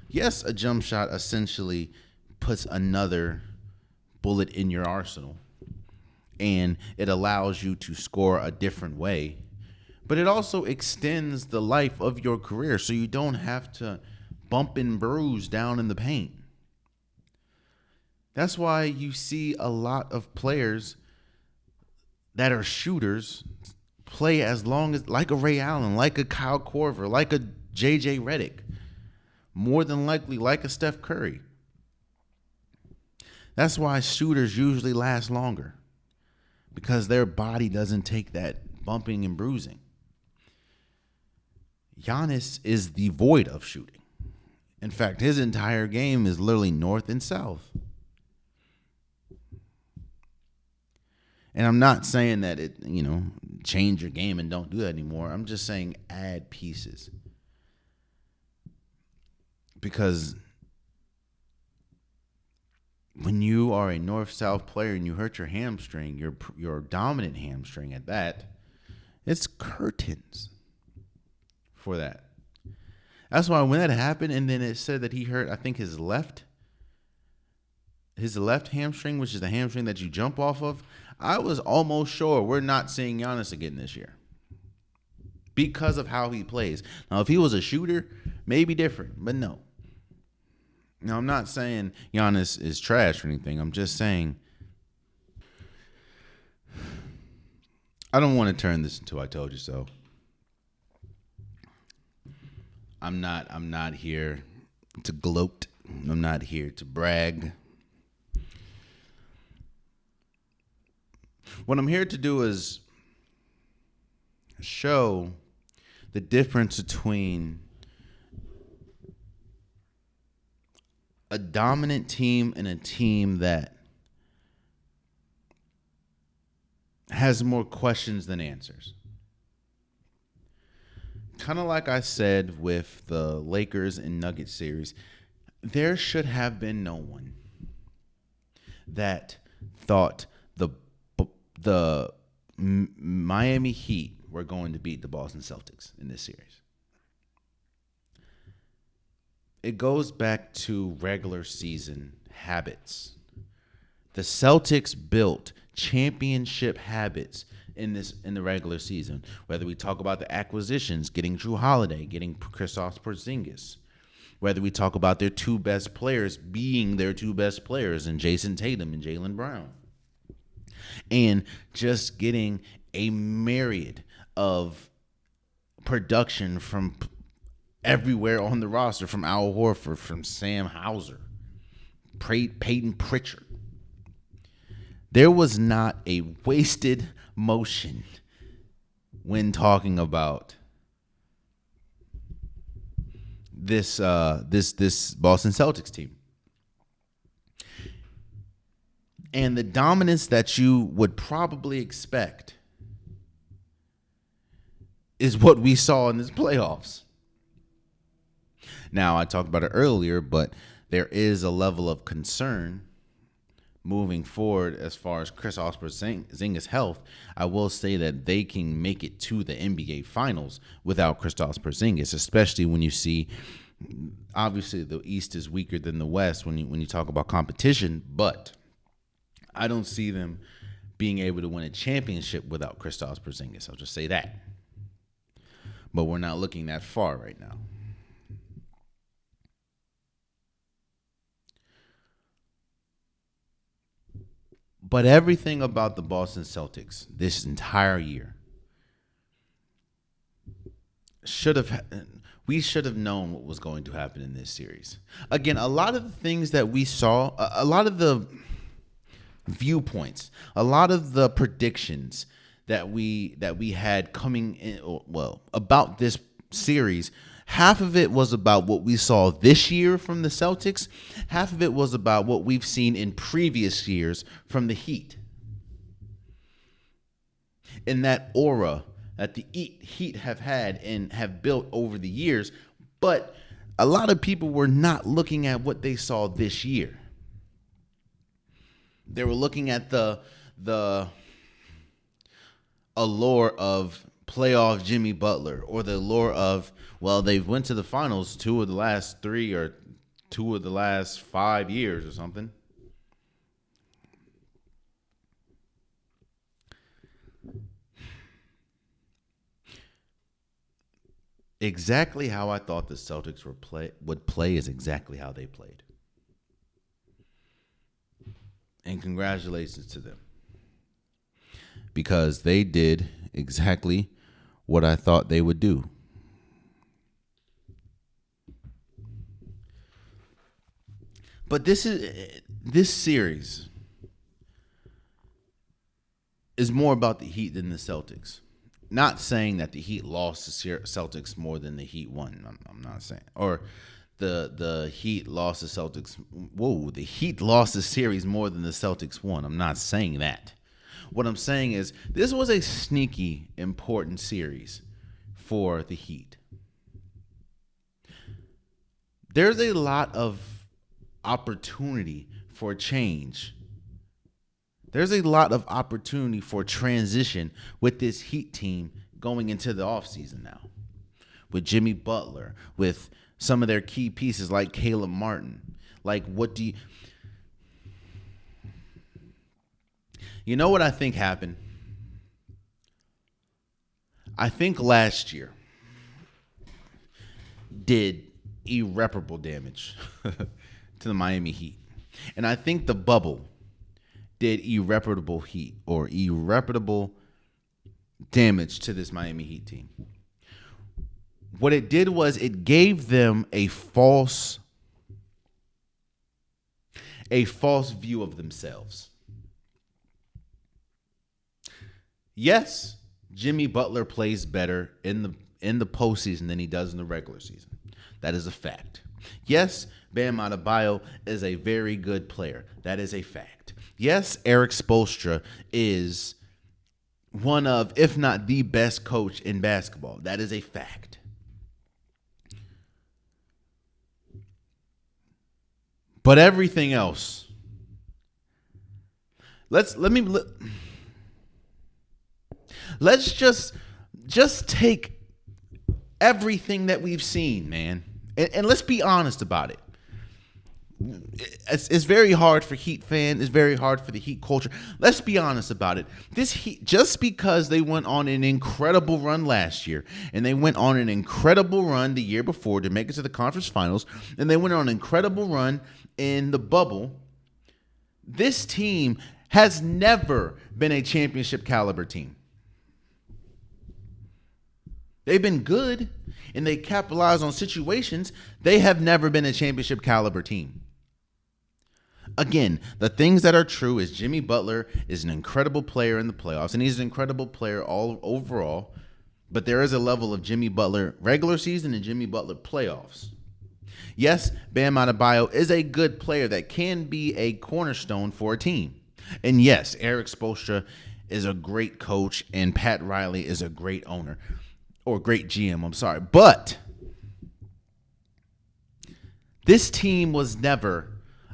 Yes, a jump shot essentially puts another bullet in your arsenal, and it allows you to score a different way, but it also extends the life of your career so you don't have to bump and bruise down in the paint. That's why you see a lot of players that are shooters play as long as, like a Ray Allen, like a Kyle Korver, like a JJ Redick, more than likely like a Steph Curry. That's why shooters usually last longer, because their body doesn't take that bumping and bruising. Giannis is devoid of shooting. In fact, his entire game is literally north and south. And I'm not saying that it, change your game and don't do that anymore. I'm just saying add pieces. Because when you are a north-south player and you hurt your hamstring, your dominant hamstring at that, it's curtains for that. That's why when that happened, and then it said that he hurt, I think his left hamstring, which is the hamstring that you jump off of, I was almost sure we're not seeing Giannis again this year because of how he plays. Now, if he was a shooter, maybe different, but no. Now, I'm not saying Giannis is trash or anything. I'm just saying I don't want to turn this into I told you so. I'm not here to gloat. I'm not here to brag. What I'm here to do is show the difference between a dominant team and a team that has more questions than answers. Kind of like I said with the Lakers and Nuggets series, there should have been no one that thought the Miami Heat were going to beat the Boston Celtics in this series. It goes back to regular season habits. The Celtics built championship habits in the regular season. Whether we talk about the acquisitions, getting Drew Holiday, getting Kristaps Porzingis, whether we talk about their two best players being their two best players in Jason Tatum and Jaylen Brown, and just getting a myriad of production from everywhere on the roster, from Al Horford, from Sam Hauser, Peyton Pritchard. There was not a wasted motion when talking about this Boston Celtics team. And the dominance that you would probably expect is what we saw in this playoffs. Now, I talked about it earlier, but there is a level of concern moving forward as far as Kristaps Porzingis' health. I will say that they can make it to the NBA Finals without Kristaps Porzingis, especially when you see, obviously, the East is weaker than the West when you talk about competition, but I don't see them being able to win a championship without Kristaps Porzingis. I'll just say that. But we're not looking that far right now. But everything about the Boston Celtics this entire year we should have known what was going to happen in this series. Again, a lot of the things that we saw, a lot of the viewpoints, a lot of the predictions that we had coming in, about this series, half of it was about what we saw this year from the Celtics. Half of it was about what we've seen in previous years from the Heat. And that aura that the Heat have had and have built over the years. But a lot of people were not looking at what they saw this year. They were looking at the allure of playoff Jimmy Butler, or the allure of, well, they've went to the finals 2 of the last 3 or 2 of the last 5 years or something. Exactly how I thought the Celtics would play is exactly how they played. And congratulations to them. Because they did exactly what I thought they would do. But this series is more about the Heat than the Celtics. Not saying that the Heat lost the Celtics more than the Heat won. I'm not saying. Or the Heat lost the Celtics. Whoa, the Heat lost the series more than the Celtics won. I'm not saying that. What I'm saying is this was a sneaky, important series for the Heat. There's a lot of opportunity for change. There's a lot of opportunity for transition with this Heat team going into the offseason now. With Jimmy Butler, with some of their key pieces like Caleb Martin. Like, what do you know what I think happened? I think last year did irreparable damage to the Miami Heat. And I think the bubble did irreparable damage to this Miami Heat team. What it did was it gave them a false view of themselves. Yes, Jimmy Butler plays better in the postseason than he does in the regular season. That is a fact. Yes, Bam Adebayo is a very good player. That is a fact. Yes, Eric Spoelstra is one of, if not the best coach in basketball. That is a fact. But everything else, let's just take everything that we've seen, man, and let's be honest about it. It's very hard for Heat fans. It's very hard for the Heat culture. Let's be honest about it. This Heat, just because they went on an incredible run last year, and they went on an incredible run the year before to make it to the conference finals, and they went on an incredible run in the bubble, this team has never been a championship caliber team. They've been good, and they capitalize on situations. They have never been a championship caliber team. Again, the things that are true is Jimmy Butler is an incredible player in the playoffs, and he's an incredible player all overall, but there is a level of Jimmy Butler regular season and Jimmy Butler playoffs. Yes, Bam Adebayo is a good player that can be a cornerstone for a team. And yes, Eric Spoelstra is a great coach, and Pat Riley is a great owner. Or great GM, I'm sorry. But this team was never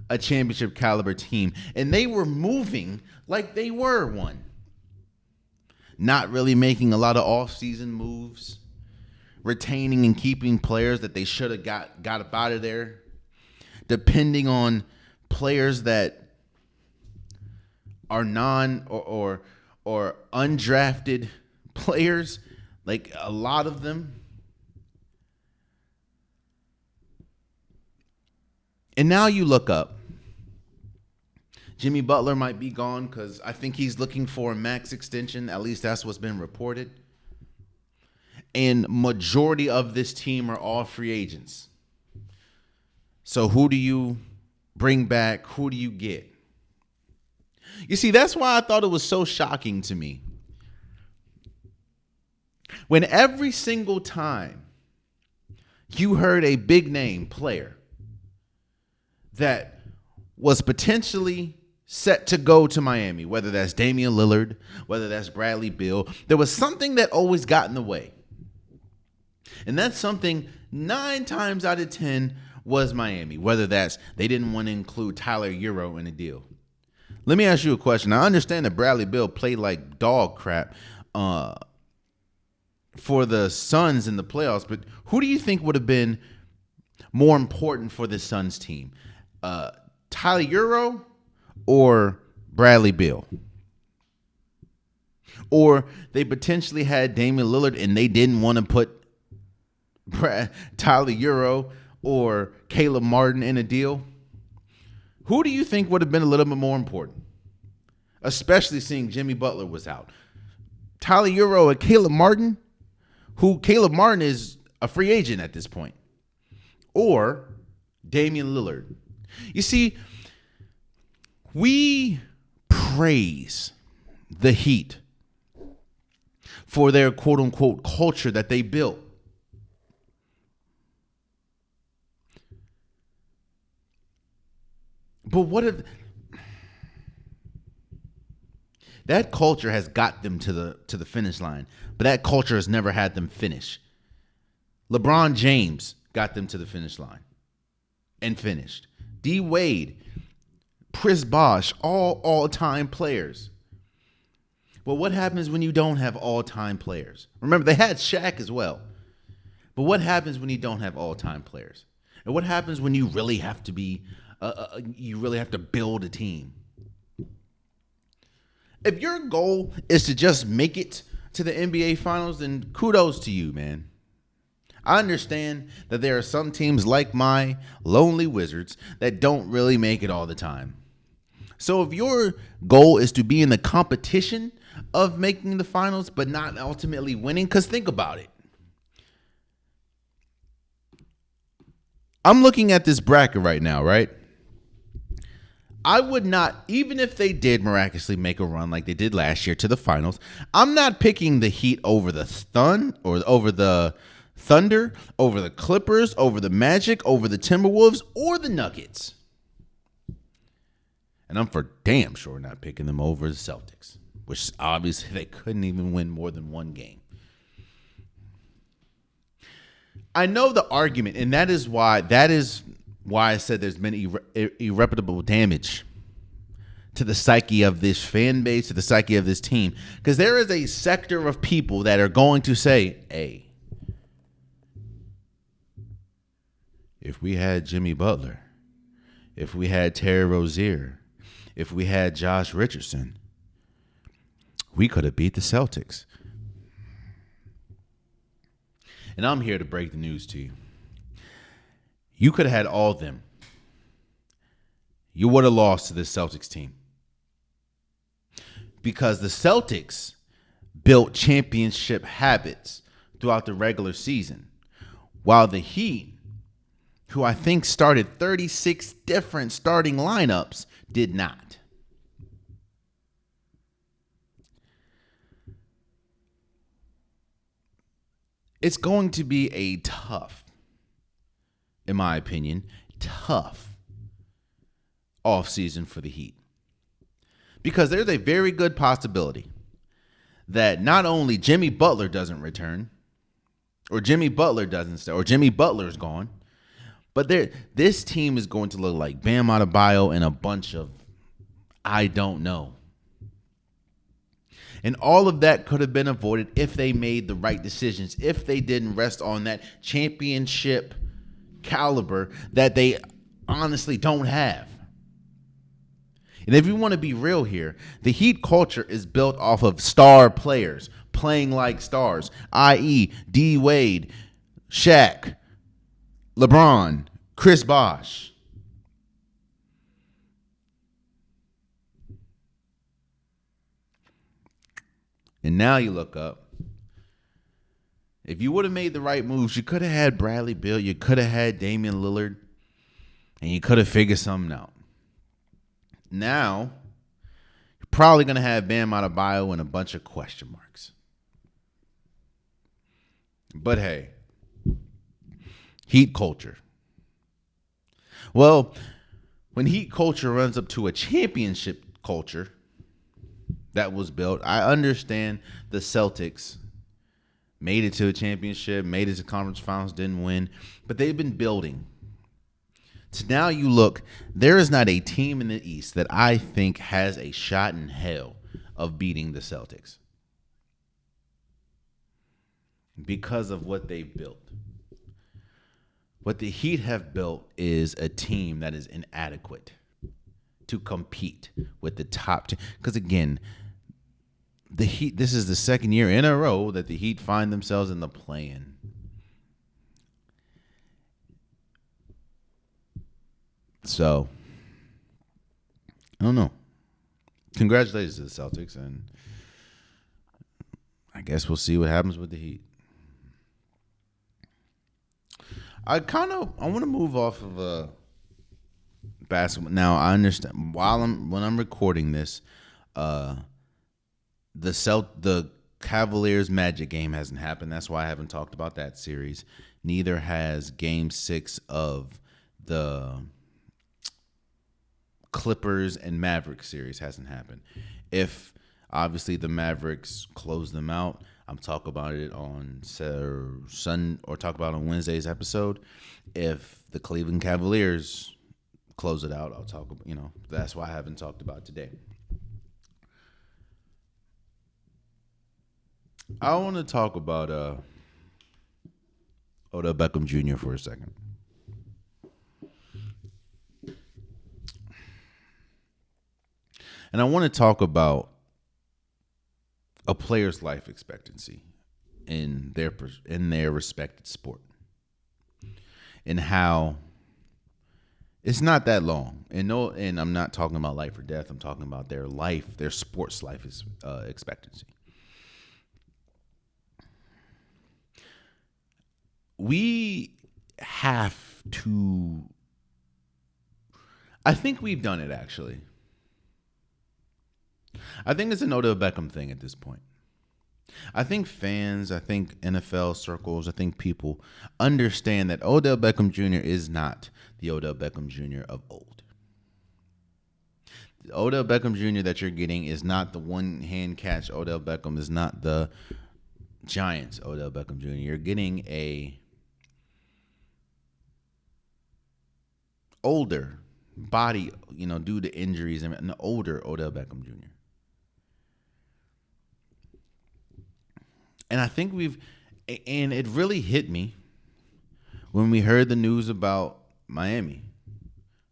a championship caliber team, and they were moving like they were one. Not really making a lot of off-season moves, retaining and keeping players that they should have got up out of there, depending on players that are non or undrafted players. Like a lot of them. And now you look up. Jimmy Butler might be gone because I think he's looking for a max extension. At least that's what's been reported. And majority of this team are all free agents. So who do you bring back? Who do you get? You see, that's why I thought it was so shocking to me. When every single time you heard a big name player that was potentially set to go to Miami, whether that's Damian Lillard, whether that's Bradley Beal, there was something that always got in the way. And that's something 9 times out of 10 was Miami, whether that's they didn't want to include Tyler Hero in the deal. Let me ask you a question. I understand that Bradley Beal played like dog crap for the Suns in the playoffs, but who do you think would have been more important for the Suns team? Tyler Hero or Bradley Beal? Or they potentially had Damian Lillard and they didn't want to put Tyler Hero or Caleb Martin in a deal? Who do you think would have been a little bit more important? Especially seeing Jimmy Butler was out. Tyler Hero or Caleb Martin, who Caleb Martin is a free agent at this point. Or Damian Lillard. You see, we praise the Heat for their quote-unquote culture that they built. But what if that culture has got them to the finish line, but that culture has never had them finish. LeBron James got them to the finish line and finished. D Wade, Chris Bosh, all-time players. But what happens when you don't have all-time players? Remember, they had Shaq as well. But what happens when you don't have all-time players? And what happens when you really have to be you really have to build a team? If your goal is to just make it to the NBA Finals, then kudos to you, man. I understand that there are some teams like my lonely Wizards that don't really make it all the time. So if your goal is to be in the competition of making the finals but not ultimately winning, because think about it. I'm looking at this bracket right now, right? I would not, even if they did miraculously make a run like they did last year to the finals, I'm not picking the Heat over the over the Thunder, over the Clippers, over the Magic, over the Timberwolves, or the Nuggets. And I'm for damn sure not picking them over the Celtics, which obviously they couldn't even win more than one game. I know the argument, and that is why I said there's been irreparable damage to the psyche of this fan base, to the psyche of this team. Because there is a sector of people that are going to say, hey, if we had Jimmy Butler, if we had Terry Rozier, if we had Josh Richardson, we could have beat the Celtics. And I'm here to break the news to you. You could have had all of them. You would have lost to this Celtics team. Because the Celtics built championship habits throughout the regular season, while the Heat, who I think started 36 different starting lineups, did not. It's going to be a tough, in my opinion, tough offseason for the Heat. Because there's a very good possibility that not only Jimmy Butler doesn't return, or Jimmy Butler doesn't stay, or Jimmy Butler's gone, but this team is going to look like Bam Adebayo and a bunch of I don't know. And all of that could have been avoided if they made the right decisions, if they didn't rest on that championship caliber that they honestly don't have. And if you want to be real here, the Heat culture is built off of star players playing like stars, i.e. D Wade, Shaq, LeBron, Chris Bosh. And now you look up. If you would have made the right moves, you could have had Bradley Beal, you could have had Damian Lillard, and you could have figured something out. Now, you're probably going to have Bam Adebayo and a bunch of question marks. But hey, Heat culture. Well, when Heat culture runs up to a championship culture that was built, I understand the Celtics made it to a championship, made it to conference finals, didn't win, but they've been building. So now you look, there is not a team in the East that I think has a shot in hell of beating the Celtics because of what they've built. What the Heat have built is a team that is inadequate to compete with the top team. Because again, the Heat, this is the second year in a row that the Heat find themselves in the play-in. So, I don't know. Congratulations to the Celtics, and I guess we'll see what happens with the Heat. I want to move off of basketball. Now, I understand when I'm recording this, the Cavaliers Magic game hasn't happened. That's why I haven't talked about that series. Neither has Game 6 of the Clippers and Mavericks series hasn't happened. If obviously the Mavericks close them out, I'm talking about it on talk about it on Wednesday's episode. If the Cleveland Cavaliers close it out, I'll talk about, that's why I haven't talked about it today. I want to talk about Odell Beckham Jr. for a second. And I want to talk about a player's life expectancy in their respected sport, and how it's not that long. And I'm not talking about life or death. I'm talking about their sports life expectancy. We have to. I think we've done it actually. I think it's an Odell Beckham thing at this point. I think fans, I think NFL circles, I think people understand that Odell Beckham Jr. is not the Odell Beckham Jr. of old. The Odell Beckham Jr. that you're getting is not the one-hand catch Odell Beckham, is not the Giants Odell Beckham Jr. You're getting a older body, due to injuries, and an older Odell Beckham Jr. And I think and it really hit me when we heard the news about Miami.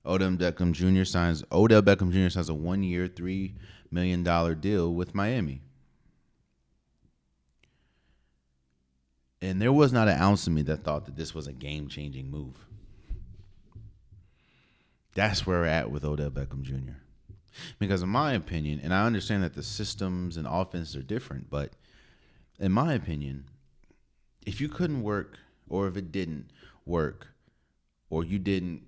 Odell Beckham Jr. signs a 1-year, $3 million deal with Miami. And there was not an ounce of me that thought that this was a game-changing move. That's where we're at with Odell Beckham Jr. Because in my opinion, and I understand that the systems and offense are different, but in my opinion, if you couldn't work, or if it didn't work, or you didn't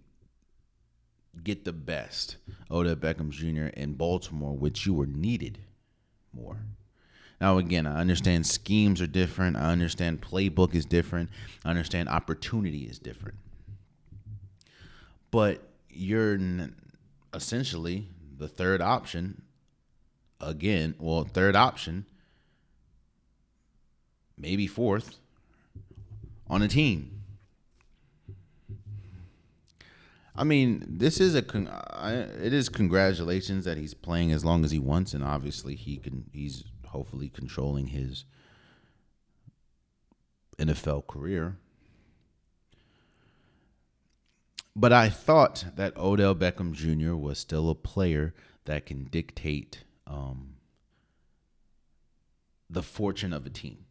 get the best Odell Beckham Jr. in Baltimore, which you were needed more. Now, again, I understand schemes are different. I understand playbook is different. I understand opportunity is different. But you're essentially the third option. Third option, maybe fourth, on a team. I mean, it is congratulations that he's playing as long as he wants, and obviously he's hopefully controlling his NFL career. But I thought that Odell Beckham Jr. was still a player that can dictate the fortune of a team.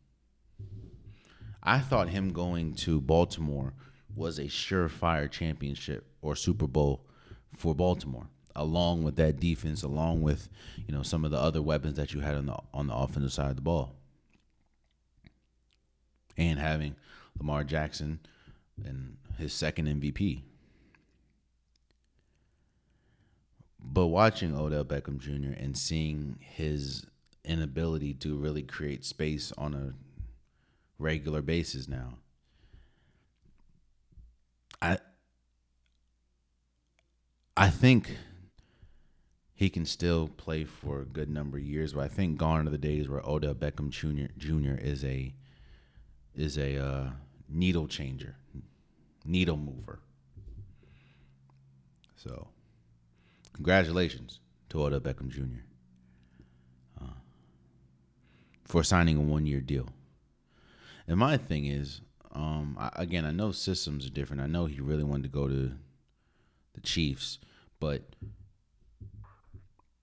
I thought him going to Baltimore was a surefire championship or Super Bowl for Baltimore, along with that defense, along with some of the other weapons that you had on the offensive side of the ball, and having Lamar Jackson and his second MVP. But watching Odell Beckham Jr. and seeing his inability to really create space on a regular basis now, I I think he can still play for a good number of years, but I think gone are the days where Odell Beckham Jr. is a needle changer, needle mover. So, congratulations to Odell Beckham Jr. For signing a 1-year deal. And my thing is, I know systems are different. I know he really wanted to go to the Chiefs, but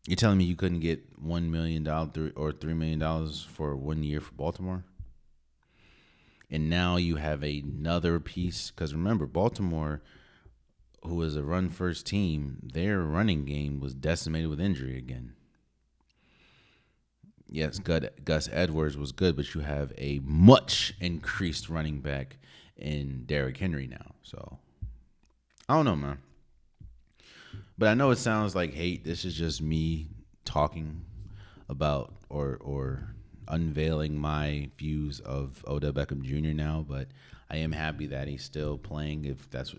you're telling me you couldn't get $1 million or $3 million for 1 year for Baltimore? And now you have another piece. Because remember, Baltimore, who is a run-first team, their running game was decimated with injury again. Yes, Gus Edwards was good, but you have a much increased running back in Derrick Henry now. So, I don't know, man. But I know it sounds like hate. This is just me talking about or unveiling my views of Odell Beckham Jr. now. But I am happy that he's still playing because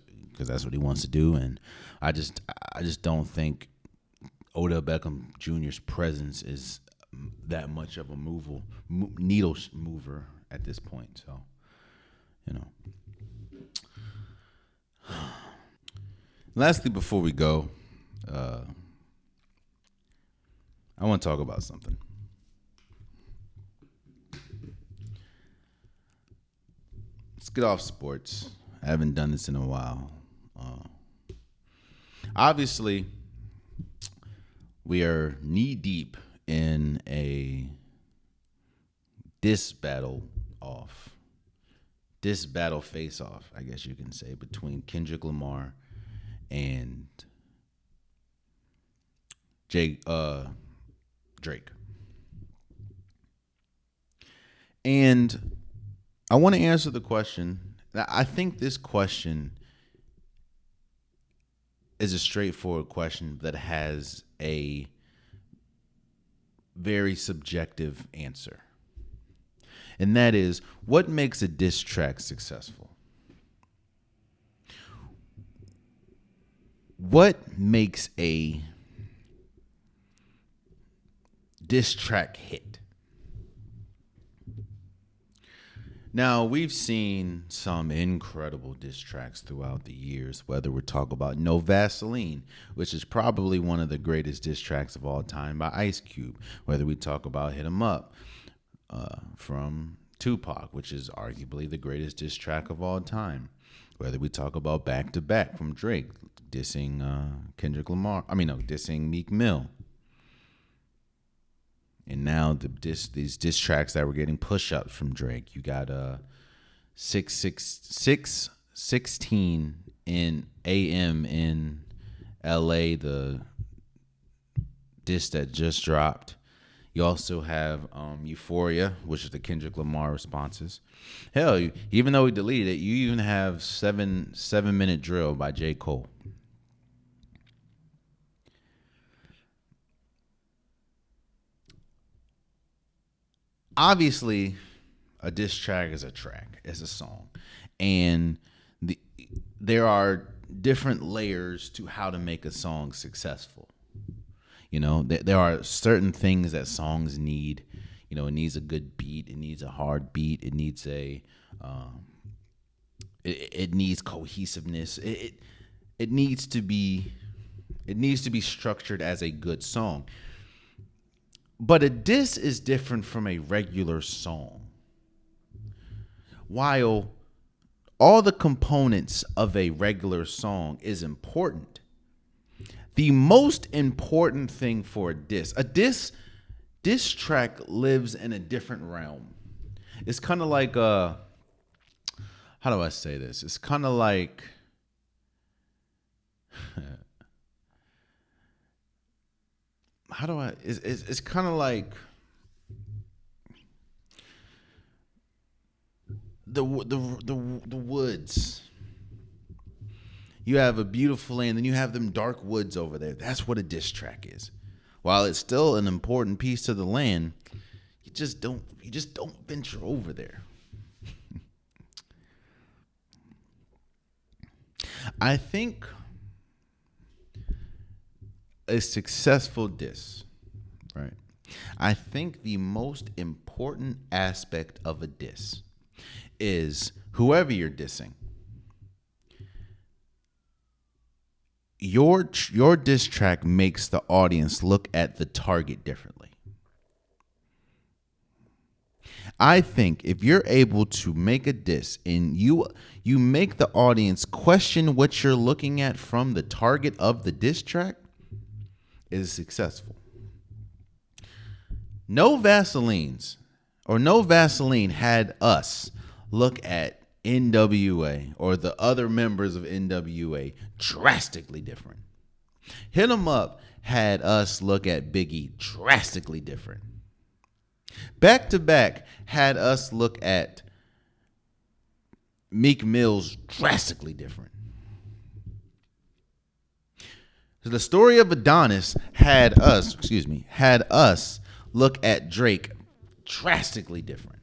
that's what he wants to do. And I just don't think Odell Beckham Jr.'s presence is that much of a needle mover at this point. So, Lastly, before we go, I want to talk about something. Let's get off sports. I haven't done this in a while. Obviously, we are knee deep in a diss battle face off, I guess you can say, between Kendrick Lamar and Drake. And I want to answer the question. I think this question is a straightforward question that has a very subjective answer. And that is, what makes a diss track successful? What makes a diss track hit? Now, we've seen some incredible diss tracks throughout the years, whether we're talking about No Vaseline, which is probably one of the greatest diss tracks of all time by Ice Cube, whether we talk about Hit 'Em Up from Tupac, which is arguably the greatest diss track of all time, whether we talk about Back to Back from Drake, dissing dissing Meek Mill. And now these diss tracks that were getting push-ups from Drake. You got 616 in AM in LA, the diss that just dropped. You also have Euphoria, which is the Kendrick Lamar responses. Hell, even though he deleted it, you even have 7-minute Drill by J. Cole. Obviously, a diss track is a track, is a song. And there are different layers to how to make a song successful. There are certain things that songs need. It needs a good beat. It needs a hard beat. It needs it needs cohesiveness. It needs to be structured as a good song. But a diss is different from a regular song. While all the components of a regular song is important, the most important thing for a diss track lives in a different realm. It's kind of like how do I say this? It's kind of like it's kind of like the woods. You have a beautiful land, then you have them dark woods over there. That's what a diss track is. While it's still an important piece to the land, you just don't venture over there. I think a successful diss, right? I think the most important aspect of a diss is whoever you're dissing. Your diss track makes the audience look at the target differently. I think if you're able to make a diss and you make the audience question what you're looking at from the target of the diss track, is successful. No Vaseline had us look at NWA or the other members of NWA drastically different. Hit 'Em Up had us look at Biggie drastically different. Back to Back had us look at Meek Mill's drastically different. So the Story of Adonis had us look at Drake drastically different.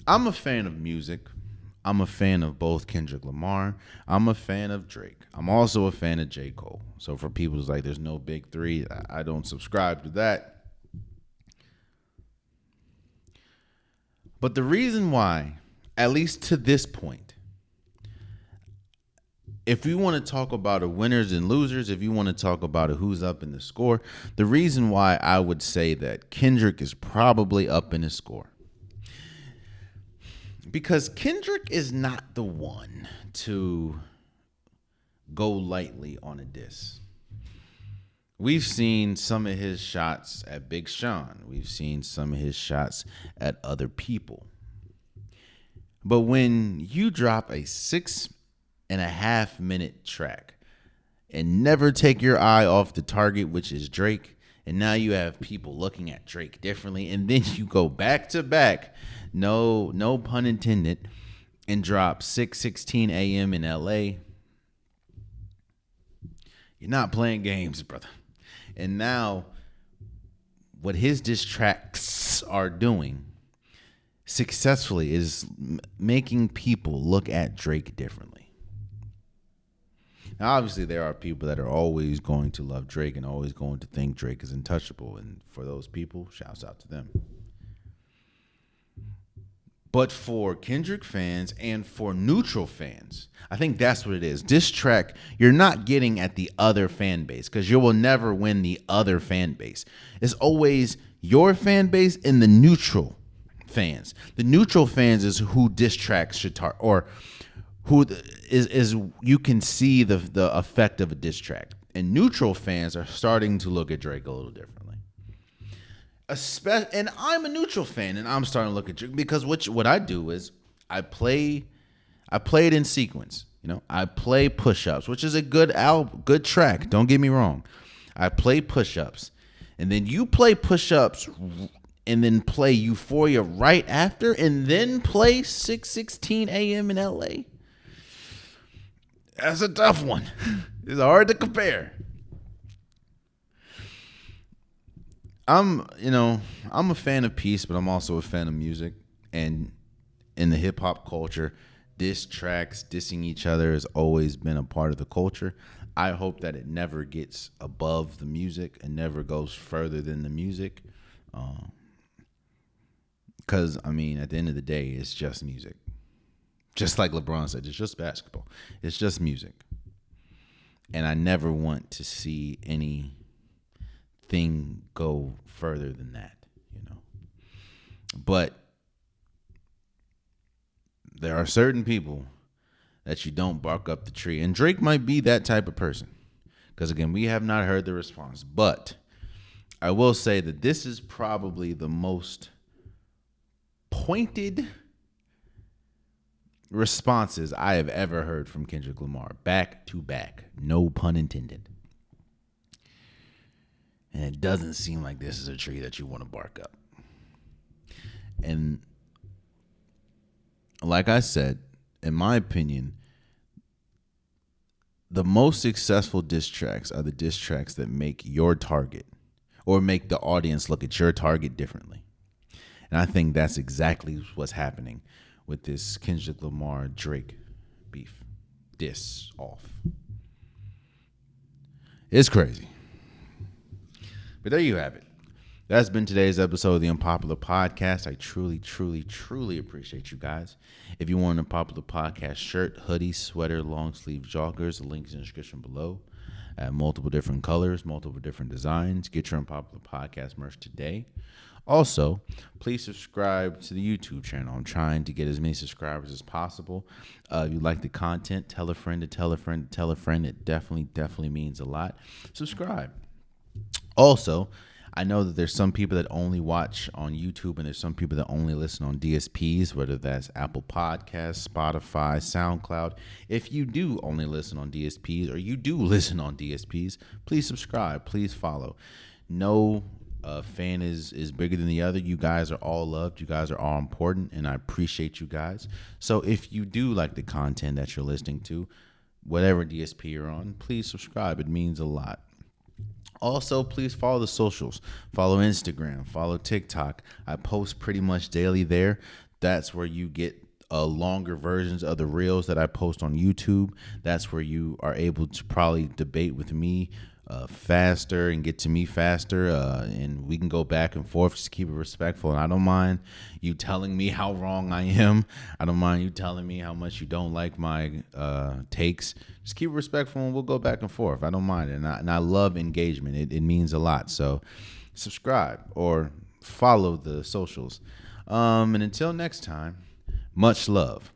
I'm a fan of music. I'm a fan of both Kendrick Lamar. I'm a fan of Drake. I'm also a fan of J. Cole. So for people who's like, there's no big three, I don't subscribe to that. But the reason why, at least to this point, if we want to talk about a winners and losers, if you want to talk about a who's up in the score, the reason why I would say that Kendrick is probably up in the score, because Kendrick is not the one to go lightly on a diss. We've seen some of his shots at Big Sean. We've seen some of his shots at other people. But when you drop a 6.5-minute track and never take your eye off the target, which is Drake, and now you have people looking at Drake differently, and then you go back to back, no pun intended, and drop 6:16 a.m. in LA, you're not playing games, brother. And now what his diss tracks are doing successfully is making people look at Drake differently. Now, obviously, there are people that are always going to love Drake and always going to think Drake is untouchable. And for those people, shouts out to them. But for Kendrick fans and for neutral fans, I think that's what it is. Diss track, you're not getting at the other fan base because you will never win the other fan base. It's always your fan base and the neutral fans. The neutral fans is who diss tracks should target, or who is you can see the effect of a diss track. And neutral fans are starting to look at Drake a little differently. And I'm a neutral fan, and I'm starting to look at Drake because what I do is I play it in sequence. You know, I play Push-Ups, which is a good track. Don't get me wrong. I play Push-Ups, and then you play Push-Ups, and then play Euphoria right after, and then play 6:16 a.m. in LA. That's a tough one. It's hard to compare. I'm a fan of peace, but I'm also a fan of music. And in the hip hop culture, diss tracks, dissing each other has always been a part of the culture. I hope that it never gets above the music and never goes further than the music. Because, I mean, at the end of the day, it's just music. Just like LeBron said, it's just basketball. It's just music. And I never want to see anything go further than that, you know. But there are certain people that you don't bark up the tree. And Drake might be that type of person. Because, again, we have not heard the response. But I will say that this is probably the most pointed responses I have ever heard from Kendrick Lamar, back to back, no pun intended. And it doesn't seem like this is a tree that you want to bark up. And like I said, in my opinion, the most successful diss tracks are the diss tracks that make your target or make the audience look at your target differently. And I think that's exactly what's happening with this Kendrick Lamar Drake beef. Diss off. It's crazy. But there you have it. That's been today's episode of the Unpopular Podcast. I truly, truly, truly appreciate you guys. If you want an Unpopular Podcast shirt, hoodie, sweater, long sleeve joggers, the link is in the description below. Multiple different colors, multiple different designs. Get your Unpopular Podcast merch today. Also, please subscribe to the YouTube channel. I'm trying to get as many subscribers as possible. If you like the content, tell a friend to tell a friend to tell a friend. It definitely means a lot. Subscribe. Also, I know that there's some people that only watch on YouTube and there's some people that only listen on DSPs, whether that's Apple Podcasts, Spotify, SoundCloud. If you do only listen on DSPs or you do listen on DSPs, please subscribe. Please follow. No fan is bigger than the other. You guys are all loved. You guys are all important, and I appreciate you guys. So if you do like the content that you're listening to, whatever DSP you're on, please subscribe. It means a lot. Also, please follow the socials. Follow Instagram. Follow TikTok. I post pretty much daily there. That's where you get longer versions of the reels that I post on YouTube. That's where you are able to probably debate with me faster and get to me faster, and we can go back and forth. Just keep it respectful, and I don't mind you telling me how wrong I am. I don't mind you telling me how much you don't like my takes. Just keep it respectful, and we'll go back and forth. I don't mind it, and I love engagement. It means a lot. So subscribe or follow the socials, and until next time, much love.